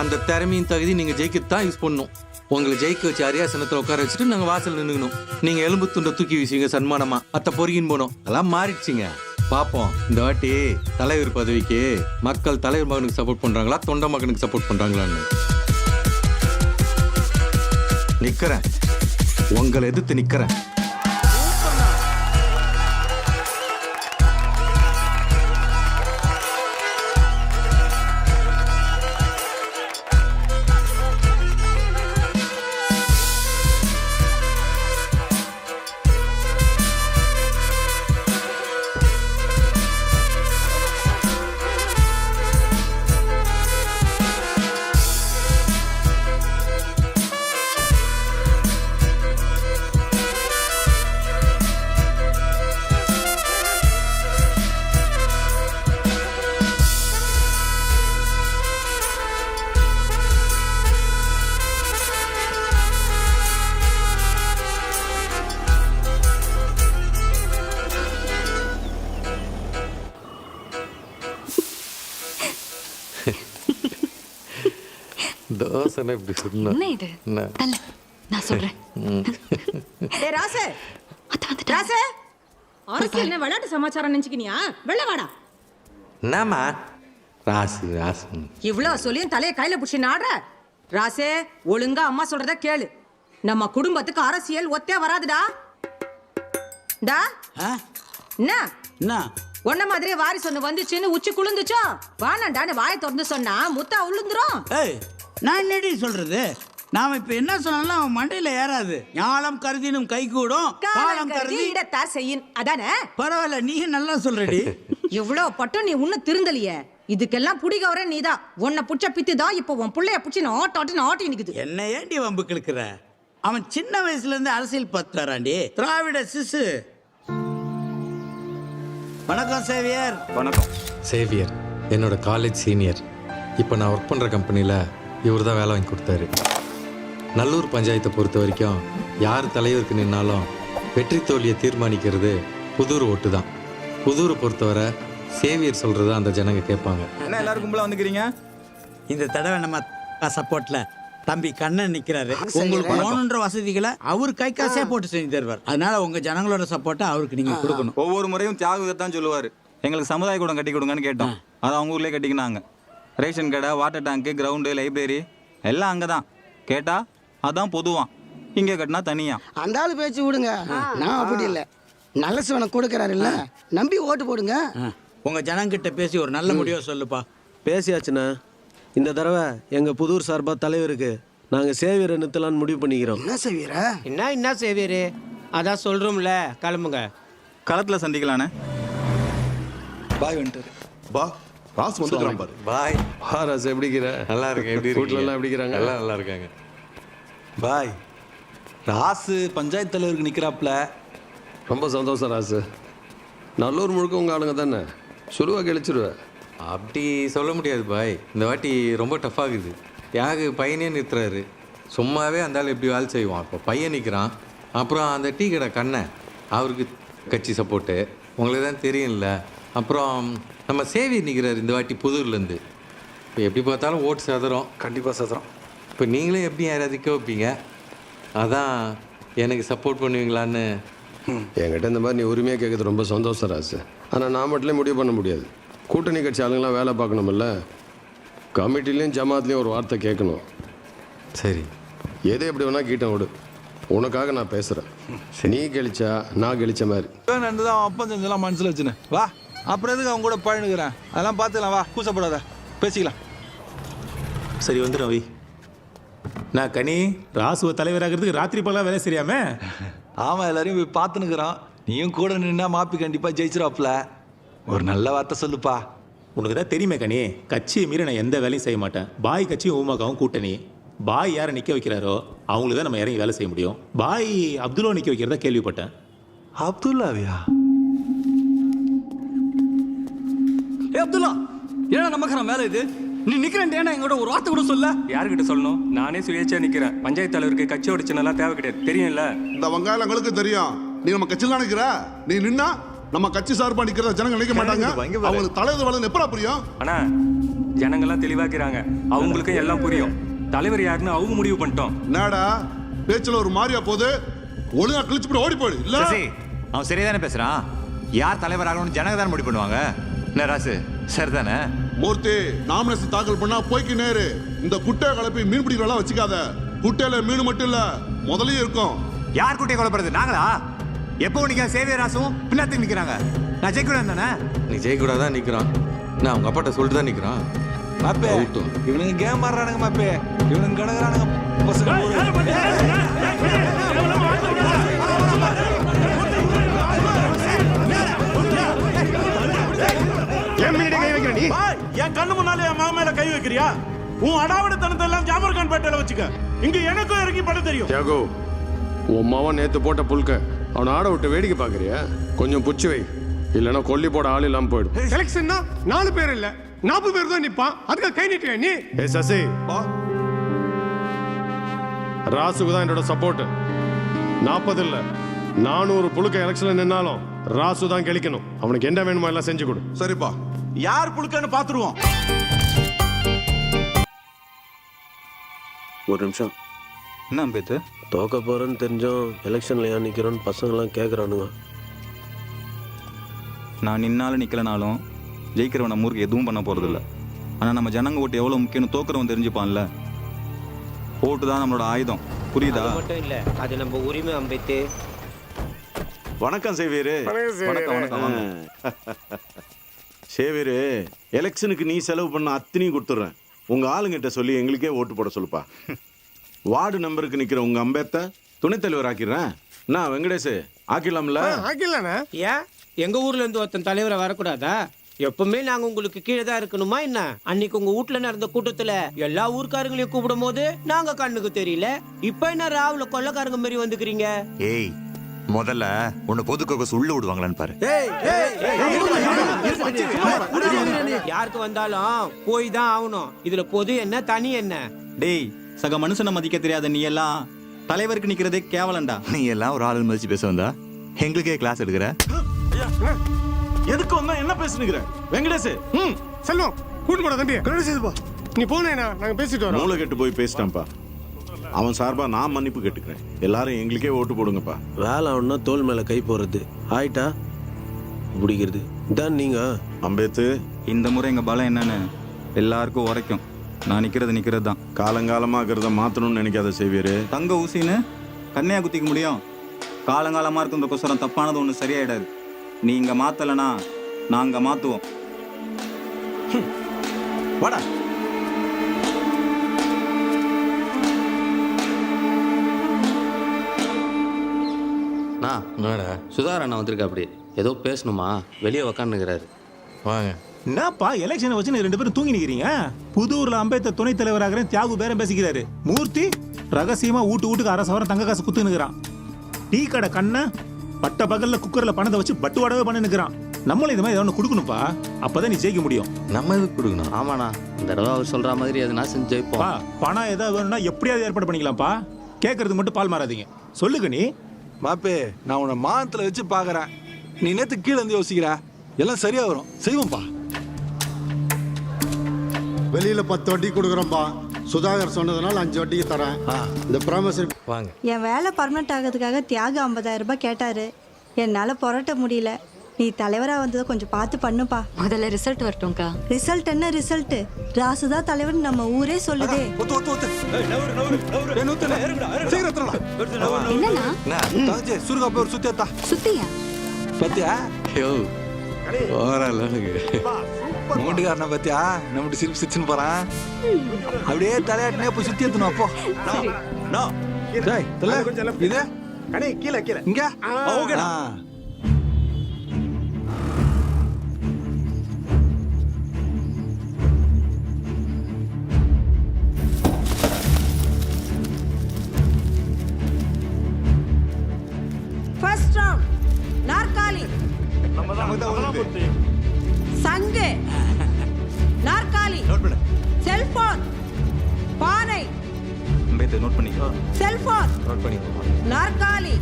அந்த திறமையின் தகுதி நீங்கள் ஜெயிக்கத்தான் யூஸ் பண்ணணும். உங்களை ஜெயிக்க வச்சு அரியாசனத்தில் உட்கார வச்சுட்டு நாங்கள் வாசல் நின்றுக்கணும். நீங்கள் எலும்பு துண்டை தூக்கி வீசுவீங்க சன்மானமாக, அத்தை பொறுகின்னு போனோம். அதெல்லாம் மாறிடுச்சிங்க. பார்ப்போம் இந்த வாட்டி தலைவர் பதவிக்கு மக்கள் தலைவர் மகனுக்கு சப்போர்ட் பண்ணுறாங்களா, தொண்டை மகனுக்கு சப்போர்ட் பண்ணுறாங்களான்னு. நிற்கிறேன், உங்களை எதிர்த்து நிற்கிறேன். தோசை இப்படி சொன்னா என்ன இது? தல, நான் சொல்றேன். டேய் ராசே, ராசே, அரசியல் என்ன விளையாட்டு சமாச்சாரம் நினைச்சுக்கினியா? வெள்ள வாடா. என்னம்மா ராசு ராசு இவ்ளோ சொல்லியும் தலையை கையில புடிச்சு நாடுற. ராசே, ஒழுங்கா அம்மா சொல்றத கேளு. நம்ம குடும்பத்துக்கு அரசியல் ஒத்தே வராதுடா. டா என்ன ஒன்ன மாதிரியே வாரி சொன்ன வந்துச்சுன்னு உச்சி குளிந்துச்சோ? வானாண்டான்னு வாயை திறந்து சொன்னா முத்தா உளுந்துரும். ஏய், நான் என்னடி சொல்றது? நாம இப்ப என்ன சொன்னாலும் அவன் மண்டையில ஏறாது. ஞாலம் கருதினும் கை கூடும், காலம் கருதி இடத்தா செய்யும். அதானே? பரவாயில்ல, நீ நல்லா சொல்றடி. இவ்வளவு பட்டும் நீ உன்ன திருந்தலையே. இதுக்கெல்லாம் புடிகவரே நீதான். உன்னை புடிச்ச பித்துதான் இப்ப உன் புள்ளைய புடிச்சு ஆட்டி நிக்குது. என்ன ஏண்டி வம்பு கிழக்குற? அவன் சின்ன வயசுல இருந்து அரசியல் பார்த்து வராண்டி. திராவிட சிசு. வணக்கம் சேவியர். வணக்கம் சேவியர், என்னோட காலேஜ் சீனியர். இப்போ நான் ஒர்க் பண்ணுற கம்பெனியில் இவர் தான் வேலை வாங்கி கொடுத்தாரு. நல்லூர் பஞ்சாயத்தை பொறுத்த வரைக்கும் யார் தலைவருக்கு நின்னாலும் வெற்றி தோல்வியை தீர்மானிக்கிறது புதூர் ஓட்டு தான். புதூரை பொறுத்தவரை சேவியர் சொல்கிறது அந்த ஜனங்க கேட்பாங்க. என்ன எல்லாரும் கும்பலாக வந்துக்கிறீங்க? இந்த தடவை நம்ம சப்போர்ட்ல தம்பி கண்ணன் நிக்கிறாரு. உங்களுக்கு வேணுன்ற வசதிகளை அவர் கை காசே போட்டு செஞ்சு தருவார். அதனால உங்க ஜனங்களோட சப்போர்ட்டை அவருக்கு நீங்க கொடுக்கணும். ஒவ்வொரு முறையும் தியாகத்தை தான் சொல்லுவார். எங்களுக்கு சமுதாய கூடம் கட்டி கொடுங்கன்னு கேட்டோம், அதை அவங்க ஊர்லேயே கட்டிக்கினாங்க. ரேஷன் கடை, வாட்டர் டேங்க்கு, கிரவுண்டு, லைப்ரரி எல்லாம் அங்கே தான். கேட்டால் அதான் பொதுவான், இங்கே கட்டினா தனியா. அந்த ஆளு பேச்சு விடுங்க, நான் அப்படி இல்லை. நல்ல சிவனை கொடுக்குறாரு இல்லை, நம்பி ஓட்டு போடுங்க. உங்க ஜனங்கிட்ட பேசி ஒரு நல்ல முடிவை சொல்லுப்பா. பேசியாச்சுண்ணா. இந்த தடவை எங்கள் புதூர் சார்பாக தலைவருக்கு நாங்கள் சேவியரை நிறுத்தலான்னு முடிவு பண்ணிக்கிறோம். என்ன சேவியரா? என்ன சேவியரு? அதான் சொல்கிறோம்ல, கிளம்புங்க. களத்தில் சந்திக்கலானே. பாய் வந்துட்டாரு. பா ராசு வந்துக்கிறான் பாரு. பாய். ராசு எப்படிக்கிற? நல்லா இருக்கேன். எப்படி இருக்கீங்க? வீட்ல எல்லாம் எப்படி இருக்கிறாங்க? எல்லாம் நல்லா இருக்காங்க. பாய் ராசு பஞ்சாயத்து தலைவருக்கு நிற்கிறாப்புல. ரொம்ப சந்தோஷம் ராசு. நல்லூர் முழுக்க உங்கள் ஆளுங்க தானே, சுருவா கழிச்சிருவேன். அப்படி சொல்ல முடியாது பாய். இந்த வாட்டி ரொம்ப டஃப்பாகுது. யாரு பையனே நிறுத்துறாரு. சும்மாவே அந்த ஆள் எப்படி வேலை செய்வான். இப்போ பையன் நிற்கிறான். அப்புறம் அந்த டீ கடை கண்ணன், அவருக்கு கட்சி சப்போர்ட்டு உங்களுக்கு தான் தெரியும்ல. அப்புறம் நம்ம சேவியர் நிற்கிறார் இந்த வாட்டி புதூர்லேருந்து. இப்போ எப்படி பார்த்தாலும் ஓட்டு சதுரம். கண்டிப்பாக சதுரம். இப்போ நீங்களே எப்படி யாராவது நிற்க வைப்பீங்க? அதான் எனக்கு சப்போர்ட் பண்ணுவீங்களான்னு. என்கிட்ட இந்த மாதிரி நீ உரிமையாக கேட்குறது ரொம்ப சந்தோஷம் ராசு. ஆனால் நான் மட்டும் முடிவு பண்ண முடியாது. கூட்டணி கட்சி ஆளுங்களாம் வேலை பார்க்கணுமில்ல. கமிட்டிலையும் ஜமாத்லேயும் ஒரு வார்த்தை கேட்கணும். சரி, எது எப்படி வேணா கீட்டம் விடு. உனக்காக நான் பேசுகிறேன். நீ கழிச்சா நான் கழிச்ச மாதிரி. தான் அப்பம் செஞ்செல்லாம் மனசில் வச்சுன்னு வா. அப்புறம் எதுக்கு அவங்க கூட பழனுக்கிறேன், அதெல்லாம் பார்த்துக்கலாம். வா, கூச்சப்படாத, பேசிக்கலாம். சரி வந்துடும் ரவி. நான் கனி ராசுவ தலைவராகிறதுக்கு ராத்திரி போலாம் வேலை சரியாமே. ஆமாம், எல்லாரையும் போய் பார்த்துனுக்குறான். நீயும் கூட நின்னா மாப்பி கண்டிப்பாக ஜெயிச்சிருவாப்புல. ஒரு நல்ல வார்த்தை சொல்லுப்பா. உனக்கு தான் தெரியுமே கனி, கட்சியை மீறி நான் எந்த வேலையும் செய்ய மாட்டேன். பாய் கட்சியும் ஊமாக்காவும் கூட்டணி. பாய் யாரை நிற்க வைக்கிறாரோ அவங்களுக்கு தான் நம்ம இறங்கி வேலை செய்ய முடியும். பாய் அப்துல்லா நிற்க வைக்கிறதா கேள்விப்பட்டேன். அப்துல்லாவியா? ஏ அப்துல்லா, ஏன்னா நமக்கு வேலை இது? நீ நிக்கிறேன் எங்கூட ஒரு வார்த்தை கூட சொல்ல. யாருக்கிட்ட சொல்லணும்? நானே சுயேட்சையா நிக்கிறேன். பஞ்சாயத்து தலைவருக்கு கட்சியோட சின்னலாம் தேவை கிடையாது, தெரியும்ல? இந்த வங்காளங்களுக்கு தெரியும் நீ நம்ம கட்சியில் நினைக்கிற. நீ நின்னா நம்ம கட்சி சார்பா நிக்கிறத ஜனங்க நினைக்க மாட்டாங்க. அவங்களுக்கு தலைவர் வளர்ந்து எப்படா புரியும்? ஆனா ஜனங்கள்லாம் தெளிவாக்கிறாங்க, அவங்களுக்கும் எல்லாம் புரியும். தலைவர் யாருன்னு அவங்க முடிவு பண்ணிட்டோம். நாடா பேச்சுல ஒரு மாறியா போது, ஒழுங்கா கிழிச்சு போய் ஓடி போயிடு. இல்ல அவன் சரியாதானே பேசுறான். யார் தலைவர் ஆகணும்னு ஜனங்க தானே முடிவு பண்ணுவாங்க. என்ன ராசு சரிதானே? மூர்த்தி, நாமினேஷன் தாக்கல் பண்ணா போய்க்கு நேரு. இந்த குட்டையை கலப்பி மீன் பிடிக்கலாம் வச்சுக்காத. குட்டையில மீன் மட்டும் இல்ல முதலையும் இருக்கும். யார் குட்டையை கொலைப்படுறது? நாங்களா? எப்போ நிற்க சேவியர் ராசும் பின்னாத்துக்கு நிற்கிறாங்க. நான் ஜெயிக்கூடாது தானே? நீ ஜெயிக்கூடாது தான் நிற்கிறான். நான் அவங்க அப்பாட்ட சொல்லிட்டு தான் நிற்கிறான். மாப்பே, இவனுங்க கேம் ஆடுறானுங்க மாப்பே. இவனுங்க கிடக்குறானுங்க பசங்க. என் கண்ணு முன்னாலே என் மாமையில கை வைக்கிறியா? உன் அடாவடித்தனத்தை எல்லாம் ஜாமர்கான் பேட்டையில வச்சுக்க. இங்க எனக்கும் இறங்கி படம் தெரியும். தியாகு, உன் மாவன் நேத்து போட்ட புல்க அவனை ஆட விட்டு வேடிக்கை பார்க்கறியா? கொஞ்சம் புச்சு வை, இல்லைன்னா கொல்லி போட ஆள் இல்லாம போயிடும். எலெக்ஷன்னா 4 பேர் இல்ல 40 பேர் தான் நிப்பான். அதுக்கு கை நீட்டுவே நீ. ஏ சசி, ராசுக்கு தான் என்னோட சப்போர்ட். 40 இல்ல 400 புழுக்க எலெக்ஷன்ல நின்னாலும் ராசு தான் கெளிக்கணும். அவனுக்கு என்ன வேணுமோ எல்லாம் செஞ்சு கொடு. சரிப்பா, யார் புழுக்கன்னு பாத்துருவோம். ஒரு நிமிஷம். என்ன அம்பேத்து? தோக்க போறேன்னு தெரிஞ்சோம் எலெக்ஷன்ல ஏன் நிக்கிறோன்னு பசங்களாம் கேட்குறானுங்க. நான் நின்னாலும் நிற்கலனாலும் ஜெயிக்கிறவன் நம்ம ஊருக்கு எதுவும் பண்ண போகிறதில்ல. ஆனால் நம்ம ஜனங்க ஓட்டு எவ்வளோ முக்கியம்னு தோக்குறவன் தெரிஞ்சுப்பான்ல. ஓட்டு தான் நம்மளோட ஆயுதம், புரியுதா? மட்டும் இல்லை, அது நம்ம உரிமை. அம்பேத்து, வணக்கம் சேவியரு. வணக்கம் வணக்கம். சேவியரு, எலெக்ஷனுக்கு நீ செலவு பண்ண அத்தனையும் கொடுத்துட்றேன். உங்க ஆளுங்கிட்ட சொல்லி எங்களுக்கே ஓட்டு போட சொல்லுப்பா. வார்டு நம்பருக்கு நிக்கிற உங்க அம்பேத்தை துணைத் தலைவர் ஆக்கிடுறேன். நான் வெங்கடேஷ் ஆக்கிடலாம்ல? ஆக்கிடலாண்ணா. ஏன் எங்க ஊர்ல இருந்து ஒருத்தன் தலைவரை வரக்கூடாதா? எப்பவுமே நாங்க உங்களுக்கு கீழே தான் இருக்கணுமா என்ன? அன்னைக்கு உங்க வீட்டுல நடந்த கூட்டத்துல எல்லா ஊர்க்காரங்களையும் கூப்பிடும் போது நாங்க கண்ணுக்கு தெரியல. இப்ப என்ன ராவுல கொள்ளக்காரங்க மாதிரி வந்துக்கிறீங்க? ஏய், முதல்ல உன்னை பொதுக்கோக்கஸ் உள்ள விடுவாங்களான்னு பாரு. யாருக்கு வந்தாலும் போய் தான் ஆகணும். இதுல பொது என்ன தனி என்ன? டேய், சக மனுஷனை மதிக்க தெரியாத நீ எல்லாம் தலைவருக்கு நிற்கிறதே கேவலண்டா. நீ எல்லாம் ஒரு ஆளு மதிச்சு பேச வந்தா எங்களுக்கே கிளாஸ் எடுக்கிற. எதுக்கு வந்தா என்ன பேசுனுங்கிற வெங்கடேஷ்? செல்வம் கூட்டு போட தம்பி. நீ போனேனா நாங்க பேசிட்டு வரோம். மூளை கெட்டு போய் பேசிட்டான்ப்பா. அவன் சார்பா நான் மன்னிப்பு கேட்டுக்கிறேன். எல்லாரும் எங்களுக்கே ஓட்டு போடுங்கப்பா. வேலை ஆகணும்னா தோல் மேல கை போறது, ஆயிட்டா பிடிக்கிறது தான். நீங்க அம்பேத்து, இந்த முறை எங்க பலம் என்னன்னு எல்லாருக்கும் உரைக்கும். நான் நிக்கிறது தான். காலங்காலமா இருக்கிறத மாத்தணும்னு நினைக்காத சேவியரு. தங்க ஊசின்னு கண்ணையா குத்திக்க முடியும்? காலங்காலமா இருக்கிறதுக்கோசரம் தப்பானது ஒண்ணு சரியாயிடாது. நீங்க மாத்தலனா நாங்க மாத்துவோம். வாடா. என்னடா சுதாகர் அண்ணா வந்திருக்கா? அப்படி ஏதோ பேசணுமா? வெளியே உக்காந்துக்கிறாரு. வாங்க. என்னப்பா எலெக்ஷனை வச்சு நீ 2 பேரும் தூங்கி நிக்கிறீங்க? புதூர்ல அம்பேத்கர் துணைத் தலைவராக தியாகு பேரம் பேசிக்கிறாரு. மூர்த்தி ரகசியமா வீட்டுக்கு 1/2 சவரம் தங்க காசு குத்து நிக்கிறான். டீ கடை கண்ண பட்ட பகல்ல குக்கர்ல பணத்தை வச்சு பட்டு வடவே பண்ணி நிக்கிறான். நம்மளும் இது மாதிரி ஒன்று கொடுக்கணும்ப்பா, அப்பதான் நீ ஜெயிக்க முடியும். நம்ம எதுக்கு கொடுக்கணும்? ஆமாண்ணா, இந்த தடவை அவர் சொல்ற மாதிரி எதுனா செஞ்சு ஜெயிப்போம். பணம் ஏதாவது வேணும்னா எப்படியாவது ஏற்பாடு பண்ணிக்கலாம்ப்பா. கேட்கறதுக்கு மட்டும் பால் மாறாதீங்க. சொல்லுங்க நீ. மாப்பே, நான் உன்னை மானத்துல வச்சு பாக்குறேன். நீ நேத்து கீழே இருந்து யோசிக்கிற, எல்லாம் சரியா வரும். செய்வோம்ப்பா. வெளியில 10 வட்டி கொடுக்குறோம்பா. சுதாகர் சொன்னதுனால 5 வட்டிக்கு தரேன். இந்த ப்ராமிஸ் வாங்க. என் வேலை பர்மனெண்ட் ஆகிறதுக்காக தியாகு 50,000 ரூபாய் கேட்டாரு. என்னால் புரட்ட முடியல. நீ தலைவராக வந்ததை கொஞ்சம் பார்த்து பண்ணுப்பா. முதல்ல ரிசல்ட் வரட்டும்க்கா. ரிசல்ட் என்ன ரிசல்ட்? ராசுதா தலைவர் நம்ம ஊரே சொல்லுதே. என்னண்ணா சுருகா போய் ஒரு சுத்தியா சுத்தியா பத்தியா? மூட்டுக்காரனை பத்தியா நம்ம சிரிப்பு சிரிச்சுன்னு போறான். அப்படியே தலையாட்டினே போய் சுத்தி எடுத்துணும். அப்போ இது கீழே கீழே இங்க ஃபர்ஸ்ட் ரவுண்ட் நாற்காலி, சங்கு, நாற்காலி, செல்போன், பானை, நோட் பண்ணிக்கோ. செல்போன், நோட் பண்ணிக்கோ. நாற்காலி,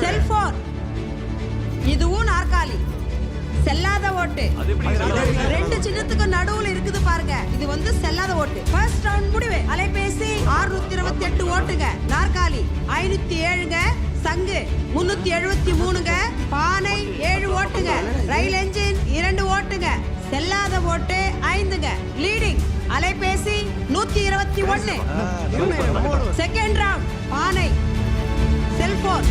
செல்போன், இதுவும் நாற்காலி. செல்லாத ஓட்டு 2 சின்னத்துக்கு நடுவுல இருக்குது பாருங்க. இது வந்து செல்லாத ஓட்டு. ஃபர்ஸ்ட் ரவுண்ட் முடிவு. அலைபேசி 628 ஓட்டுங்க. நாற்காலி 507ங்க. சங்கு 373ங்க. பானை 7 ஓட்டுங்க. ரயில் என்ஜின் 2 ஓட்டுங்க. செல்லாத ஓட்டு 5ங்க. லீடிங் அலைபேசி 121. செகண்ட் ரவுண்ட் பானை, செல்போன்,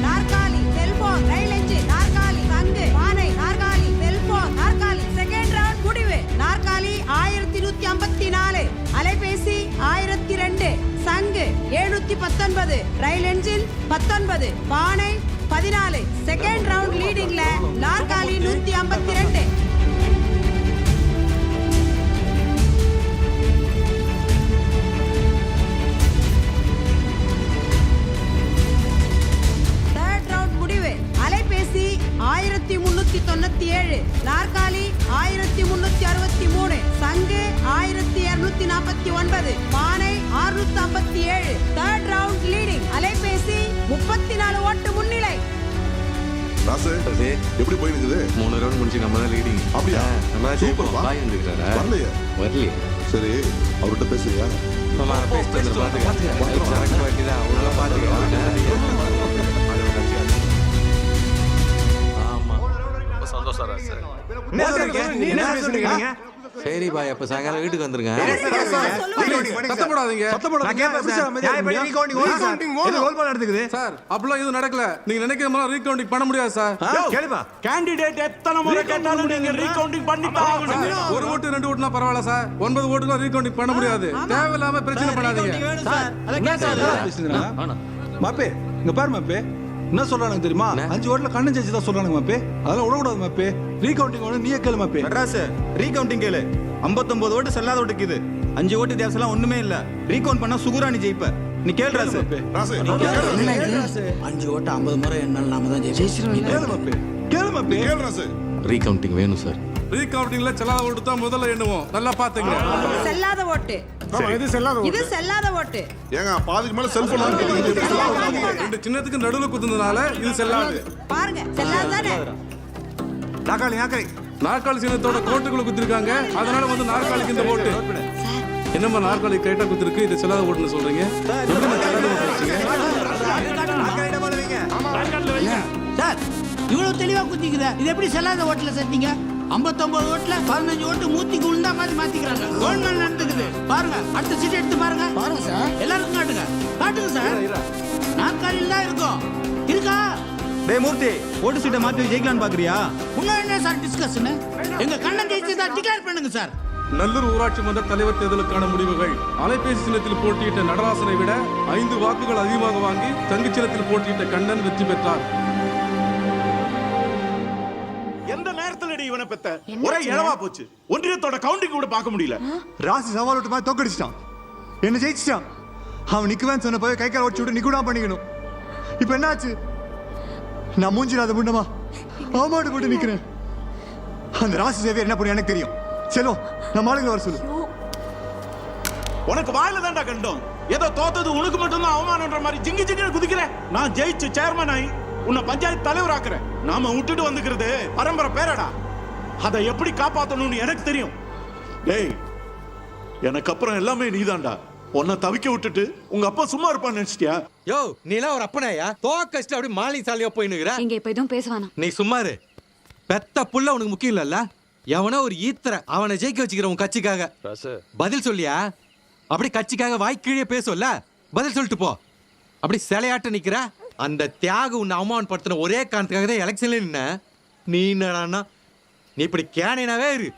நாற்காலி, செல்போன், ரயில் என்ஜின், நாற்காலி, சங்கு, பானை, நாற்காலி, செல்போன், நாற்காலி. செகண்ட் ரவுண்ட் முடிவு. நாற்காலி 1154, அலைபேசி 1002, சங்கு 719, ரயில் என்ஜின் 19, பானை 14. செகண்ட் ரவுண்ட் லீடிங்ல நாற்காலி 152. தேர்ட் ரவுண்ட் முடிவு. அலைபேசி 1397, நாற்காலி 1363, சங்கு 1249, பானை 657. Third round leading. அலைபேசி 34 ஓட்டு முன்னிலை. ராசு எப்படி போய் இருக்குது? 3 ரவுண்ட் முடிச்சு நம்ம தான் லீடிங். அப்படியா? நம்ம சூப்பர். பாய் வந்துக்கிறாரா? வரலையே. சரி, அவர்கிட்ட பேசுறியா? மாமா பேசிட்டு வந்து பாத்துக்க. சரக்கு பாட்டி தான் உள்ள பாத்துக்க. ஆமா, ரொம்ப சந்தோஷம் ராசு. சரி பாய், அப்ப சாயங்காலம் வீட்டுக்கு வந்துருங்க. சார் அப்படிலாம் எதுவும் நடக்கல. நீங்க நினைக்கிற மாதிரி ரீகவுண்டிங் பண்ண முடியாது சார். கேண்டிடேட் எத்தனை முறை கேட்டாலும் நீங்க ரீகவுண்டிங் பண்ணி தாகணும். 1 ஓட்டு 2 ஓட்டுனா பரவாயில்ல சார். 9 ஓட்டுலாம் ரீகவுண்டிங் பண்ண முடியாது. தேவையில்லாம பிரச்சனை பண்ணாதீங்க. மாப்பே இங்க பாரு மாப்பே, என்ன சொல்றானுங்க தெரியுமா? 5 ஓட்டுல கண்ணன் ஜெயிச்சு தான் சொல்றானுங்க மாப்பே. அதெல்லாம் விடக்கூடாது மாப்பே. ரீகவுண்டிங் ஒன்று நீயே கேளு மாப்பே. மெட்ராஸ் ரீகவுண்டிங் கேளு. 59 ஓட்டு செல்லாத ஓட்டுக்கு இது. 5 ஓட்டு தேவசெல்லாம் ஒண்ணுமே இல்ல. ரீகவுண்ட் பண்ணா சுகுராணி ஜெயிப்ப. நீ கேளு ராசு. 5 ஓட்டு 50 முறை என்னால நாம தான் ஜெயிச்சிருவோம். கேளு மாப்பே, கேளு மாப்பே. கேளு ராசு. ரீகவுண்டிங் வேணும் சார். ரீகவுண்டிங்ல செல்லாத ஓட்டு தான் முதல்ல எண்ணுவோம். நல்லா பாத்துங்க. செல்லாத ஓட்டு. இது செல்லாத இது செல்லாத ஓட்டு. ஏங்க பாதிக்கு மேல செல்போன் 2 சின்னத்துக்கு நடுவுல குத்துனதுனால இது செல்லாது. பாருங்க, செல்லாதானே. நாற்காலி சின்னத்தோட கோட்டுக்குள்ள குத்திருக்காங்க. அதனால வந்து நாற்காலிக்கு இந்த ஓட்டு. என்னம்மா நாற்காலி கைட்டா குத்திருக்கு, இது செல்லாத ஓட்டுன்னு சொல்றீங்க? சார் இவ்வளவு தெளிவா குத்திக்குதா, இது எப்படி செல்லாத ஓட்டுல சேர்த்தீங்க? 59 ஓட்டுல 15 ஓட்டு மூத்திக்கு உண்டா மாதிரி மாத்திக்கிறாங்க. கவர்மெண்ட் நடந்துக்குது பாருங்க. அடுத்த சீட் எடுத்து பாருங்க. பாருங்க சார், எல்லாருக்கும் காட்டுங்க. காட்டுங்க சார். நாற்காலியில் தான் இருக்கும். இருக்கா? டேய் மூர்த்தி, ஓட்டு சீட்டை மாத்தி ஜெயிக்கலான்னு பாக்குறியா? இன்னும் என்ன சார் டிஸ்கஷன்? எங்க கண்ணன் ஜெயிச்சதா டிக்ளேர் பண்ணுங்க சார். நல்லூர் ஊராட்சி மன்ற தலைவர் தேர்தலுக்கான முடிவுகள். அலைபேசி சின்னத்தில் போட்டியிட்ட நடராசனை விட 5 வாக்குகள் அதிகமாக வாங்கி தங்கு சின்னத்தில் போட்டியிட்ட கண்ணன் வெற்றி பெற்றார். எந்த நேரத்தில் தானடி இவனை பெத்த. ஒரே இழவா போச்சு. ஒன்றியத்தோட கவுண்டிங் கூட பார்க்க முடியல. ராசி சவால் விட்டு மாதிரி தோக்கடிச்சிட்டான், என்ன ஜெயிச்சிட்டான். அவன் நிக்குவேன்னு சொன்ன போய் கை கால் ஓடிச்சு விட்டு நிக்கூடா பண்ணிக்கணும். இப்போ என்னாச்சு? நான் மூஞ்சிடாத முண்டமா அவமாட்டு போட்டு நிக்கிறேன். அந்த ராசி சேவியர் என்ன பண்ணி எனக்கு தெரியும். செல்வம், நம்ம ஆளுங்களை வர சொல்லு. உனக்கு வாயில தான்டா கண்டோம். ஏதோ தோத்தது உனக்கு மட்டும்தான் அவமானன்ற மாதிரி ஜிங்கி ஜிங்கி குதிக்கிறேன். நான் ஜெயிச்சு சேர்மன் ஆகி உன்னை பஞ்சாயத்து தலைவர் ஆக்குறேன். நாம விட்டுட்டு வந்துக்கிறது பரம்பரை பேரடா. அதை எப்படி காப்பாத்தணும்னு எனக்கு தெரியும். டேய், எனக்கு அப்புறம் எல்லாமே நீதான்டா. உன்னை தவிக்க விட்டுட்டு உங்க அப்பா சும்மா இருப்பான்னு நினைச்சிட்டியா? யோ, நீ எல்லாம் ஒரு அப்பனாயா? தோக்கடிச்சிட்டு அப்படி மாலி சாலியா போயினுக்குற. இங்க இப்ப எதுவும் பேசுவானா? நீ சும்மா இரு. பெத்த புள்ள உனக்கு முக்கியம் இல்லல்ல. எவனோ ஒரு ஈத்தர அவனை ஜெயிக்க வச்சுக்கிற உன் கட்சிக்காக பதில் சொல்லியா? அப்படி கட்சிக்காக வாய்க்கீழே பேசல, பதில் சொல்லிட்டு போ. அப்படி சிலையாட்ட நிக்கிற அந்த தியாக உன்னை அவமானப்படுத்தின ஒரே காரணத்துக்காக தான் எலெக்ஷன்ல நின்ன. நீ என்னடான்னா நீ இப்படி கேனைனாவே இரு.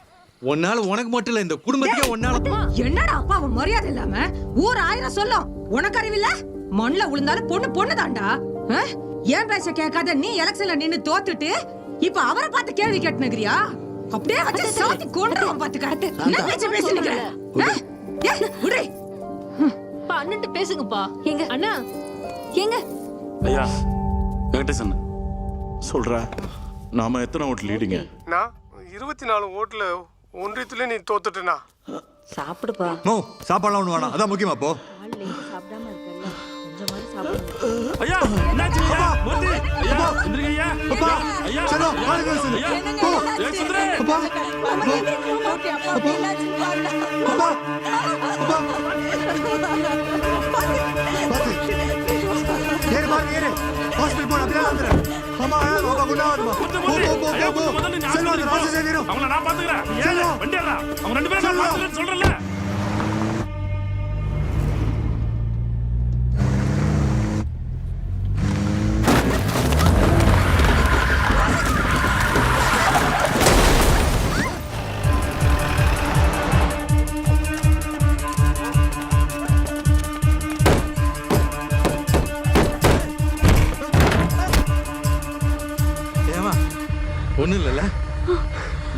ஒன்னால உனக்கு மட்டும் இல்ல, இந்த குடும்பத்துக்கே ஒன்னால. என்னடா அப்பா அவன் மரியாதை இல்லாம ஊர் 1000 சொல்லும். உனக்கு அறிவில்ல? மண்ணுல விழுந்தாலும் பொண்ணு பொண்ணுதான்டா. ஏன் பேச கேட்காத நீ எலெக்ஷன்ல நின்னு தோத்துட்டு இப்ப அவரை பார்த்து கேள்வி கேட்டுனுக்கிறியா? அப்படியே வச்சு சாத்தி கொண்டுருவான் பாத்துக்க. என்ன பேச்சு பேசுனீங்க? அண்ணன்ட்ட பேசுங்கப்பா. எங்க அண்ணா? எங்க ஐயா வெங்கடேசன் சொல்ற, நாம எத்தனை ஓட்டு லீடிங்க? நான் 24 ஓட்டுல ஒன்றியத்துல நீ தோத்துட்டேனா? சாப்பிடுப்பா. நோ, சாப்பாடுலாம் ஒண்ணு வேணாம், அதான் முக்கியமா. போ. சாப்பிடாம இருக்கல, கொஞ்சமாவது சாப்பிடு. ஐயா, என்னாச்சு ஐயா? மூர்த்தி ஐயா, எந்திரிங்க ஐயா. அப்பா, ஐயா, சனோ, ஆளுங்க சொல்லு. போ. ஏய் சுந்தரே. அப்பா, அப்பா, அப்பா. ஏறு பாரு, ஏறு. ஹாஸ்பிடல் போற அப்படியே வந்துரு. அம்மா, அப்பா குண்டாவதுமா. போ. செல்வா, ராசி சேவியரும். அவங்கள நான் பாத்துக்கறேன். ஏறு, வண்டி ஏறா. அவங்க ரெண்டு பேரும் நான் பாத்துக்கறேன்னு சொல்றேன்ல. ஒன்றும் இல்லைல்ல?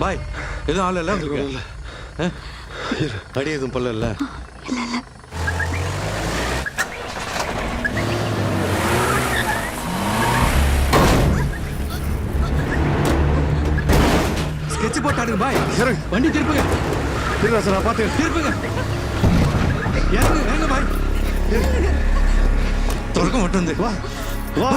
பாய், எதுவும் ஆள் இல்லை உங்களுக்கு? அடி எதுவும் பல்ல இல்லை? ஸ்கெட்ச் போட்டு ஆடுங்க பாய். வண்டி திருப்புங்க. திருப்பா சார், நான் பார்த்து திருப்புங்க. ஏங்க பாய், தொடக்கம் மட்டும் வந்து வா வா.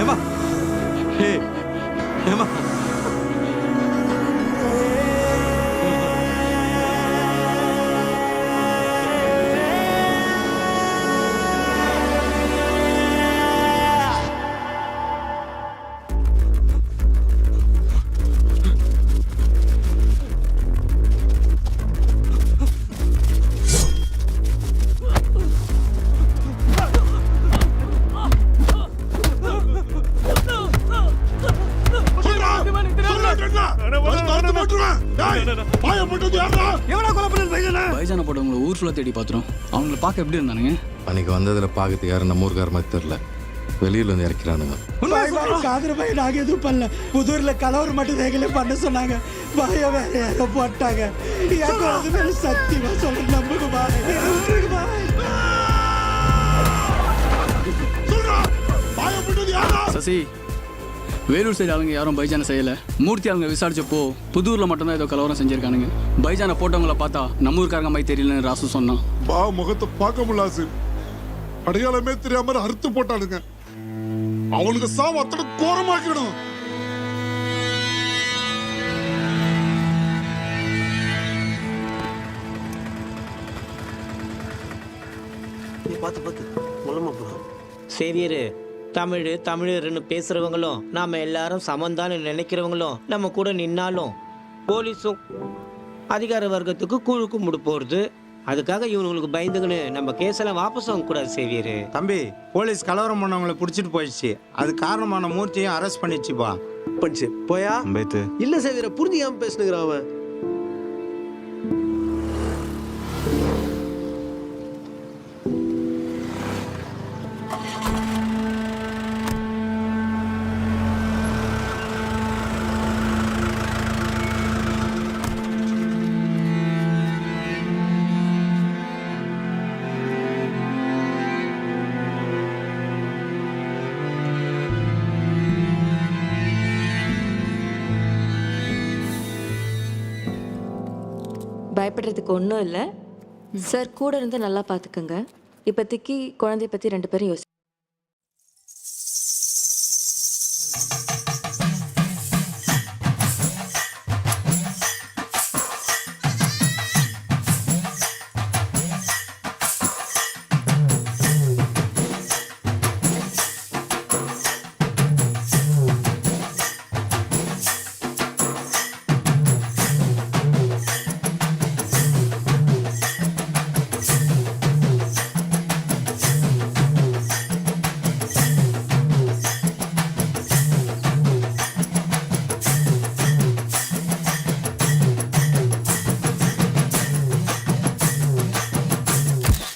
ஏமா ஏய் ஏமா பைஜான போட்டவங்களை ஊர் ஃபுல்லாக தேடி பார்த்துரும். அவங்கள பார்க்க எப்படி இருந்தானுங்க? அன்னைக்கு வந்ததில் பார்க்கறதுக்கு யாரும் நம்ம ஊருக்கார மாதிரி தெரில, வெளியூர்ல இருந்து இறக்கிறானுங்க. காதல் பைய நாங்கள் எதுவும் பண்ணல. புதூர்ல கலவர் மட்டும் தேகல பண்ண சொன்னாங்க. பய வேற யாரோ போட்டாங்க. என் குழந்தை மேல சத்தியமா சொல்றேன், நம்புங்க சசி, வேலூர் சைடு ஆளுங்க யாரும் பைஜானை செய்யலை. மூர்த்தி ஆளுங்க விசாரிச்சப்போ புதூரில் மட்டும்தான் ஏதோ கலவரம் செஞ்சுருக்கானுங்க. பைஜானை போட்டவங்கள பார்த்தா நம்ம ஊருக்காரங்க மாதிரி தெரியலன்னு ராசு சொன்னான். முகத்தை பார்க்க முடியாது, அடையாளமே தெரியாம அறுத்து போட்டானுங்க. அவனுக்கு சாவு அத்தனை கோரமாக்கிடும். சேவியரு, தமிழ் தமிழர்னு பேசுறவங்களும் நாம எல்லாரும் சமந்தான்னு நினைக்கிறவங்களும் நம்ம கூட நின்னாலும் போலீஸும் அதிகார வர்க்கத்துக்கு குழுக்கு முடு போறது. அதுக்காக இவங்களுக்கு பயந்துங்கன்னு நம்ம கேஸெல்லாம் வாபஸ் வாங்க கூடாது சேவியரு. தம்பி, போலீஸ் கலவரம் பண்ணவங்களை பிடிச்சிட்டு போயிடுச்சு. அது காரணமான மூர்த்தியும் அரெஸ்ட் பண்ணிடுச்சுப்பா. பண்ணிச்சு போயா இல்ல சேவியரை புரிஞ்சுக்காம பேசுனுங்கிறான் அவன். பயப்படுறதுக்கு ஒன்றும் இல்லை சார். கூட இருந்து நல்லா பார்த்துக்குங்க. இப்போதைக்கு குழந்தைய பற்றி 2 பேரும் யோசி.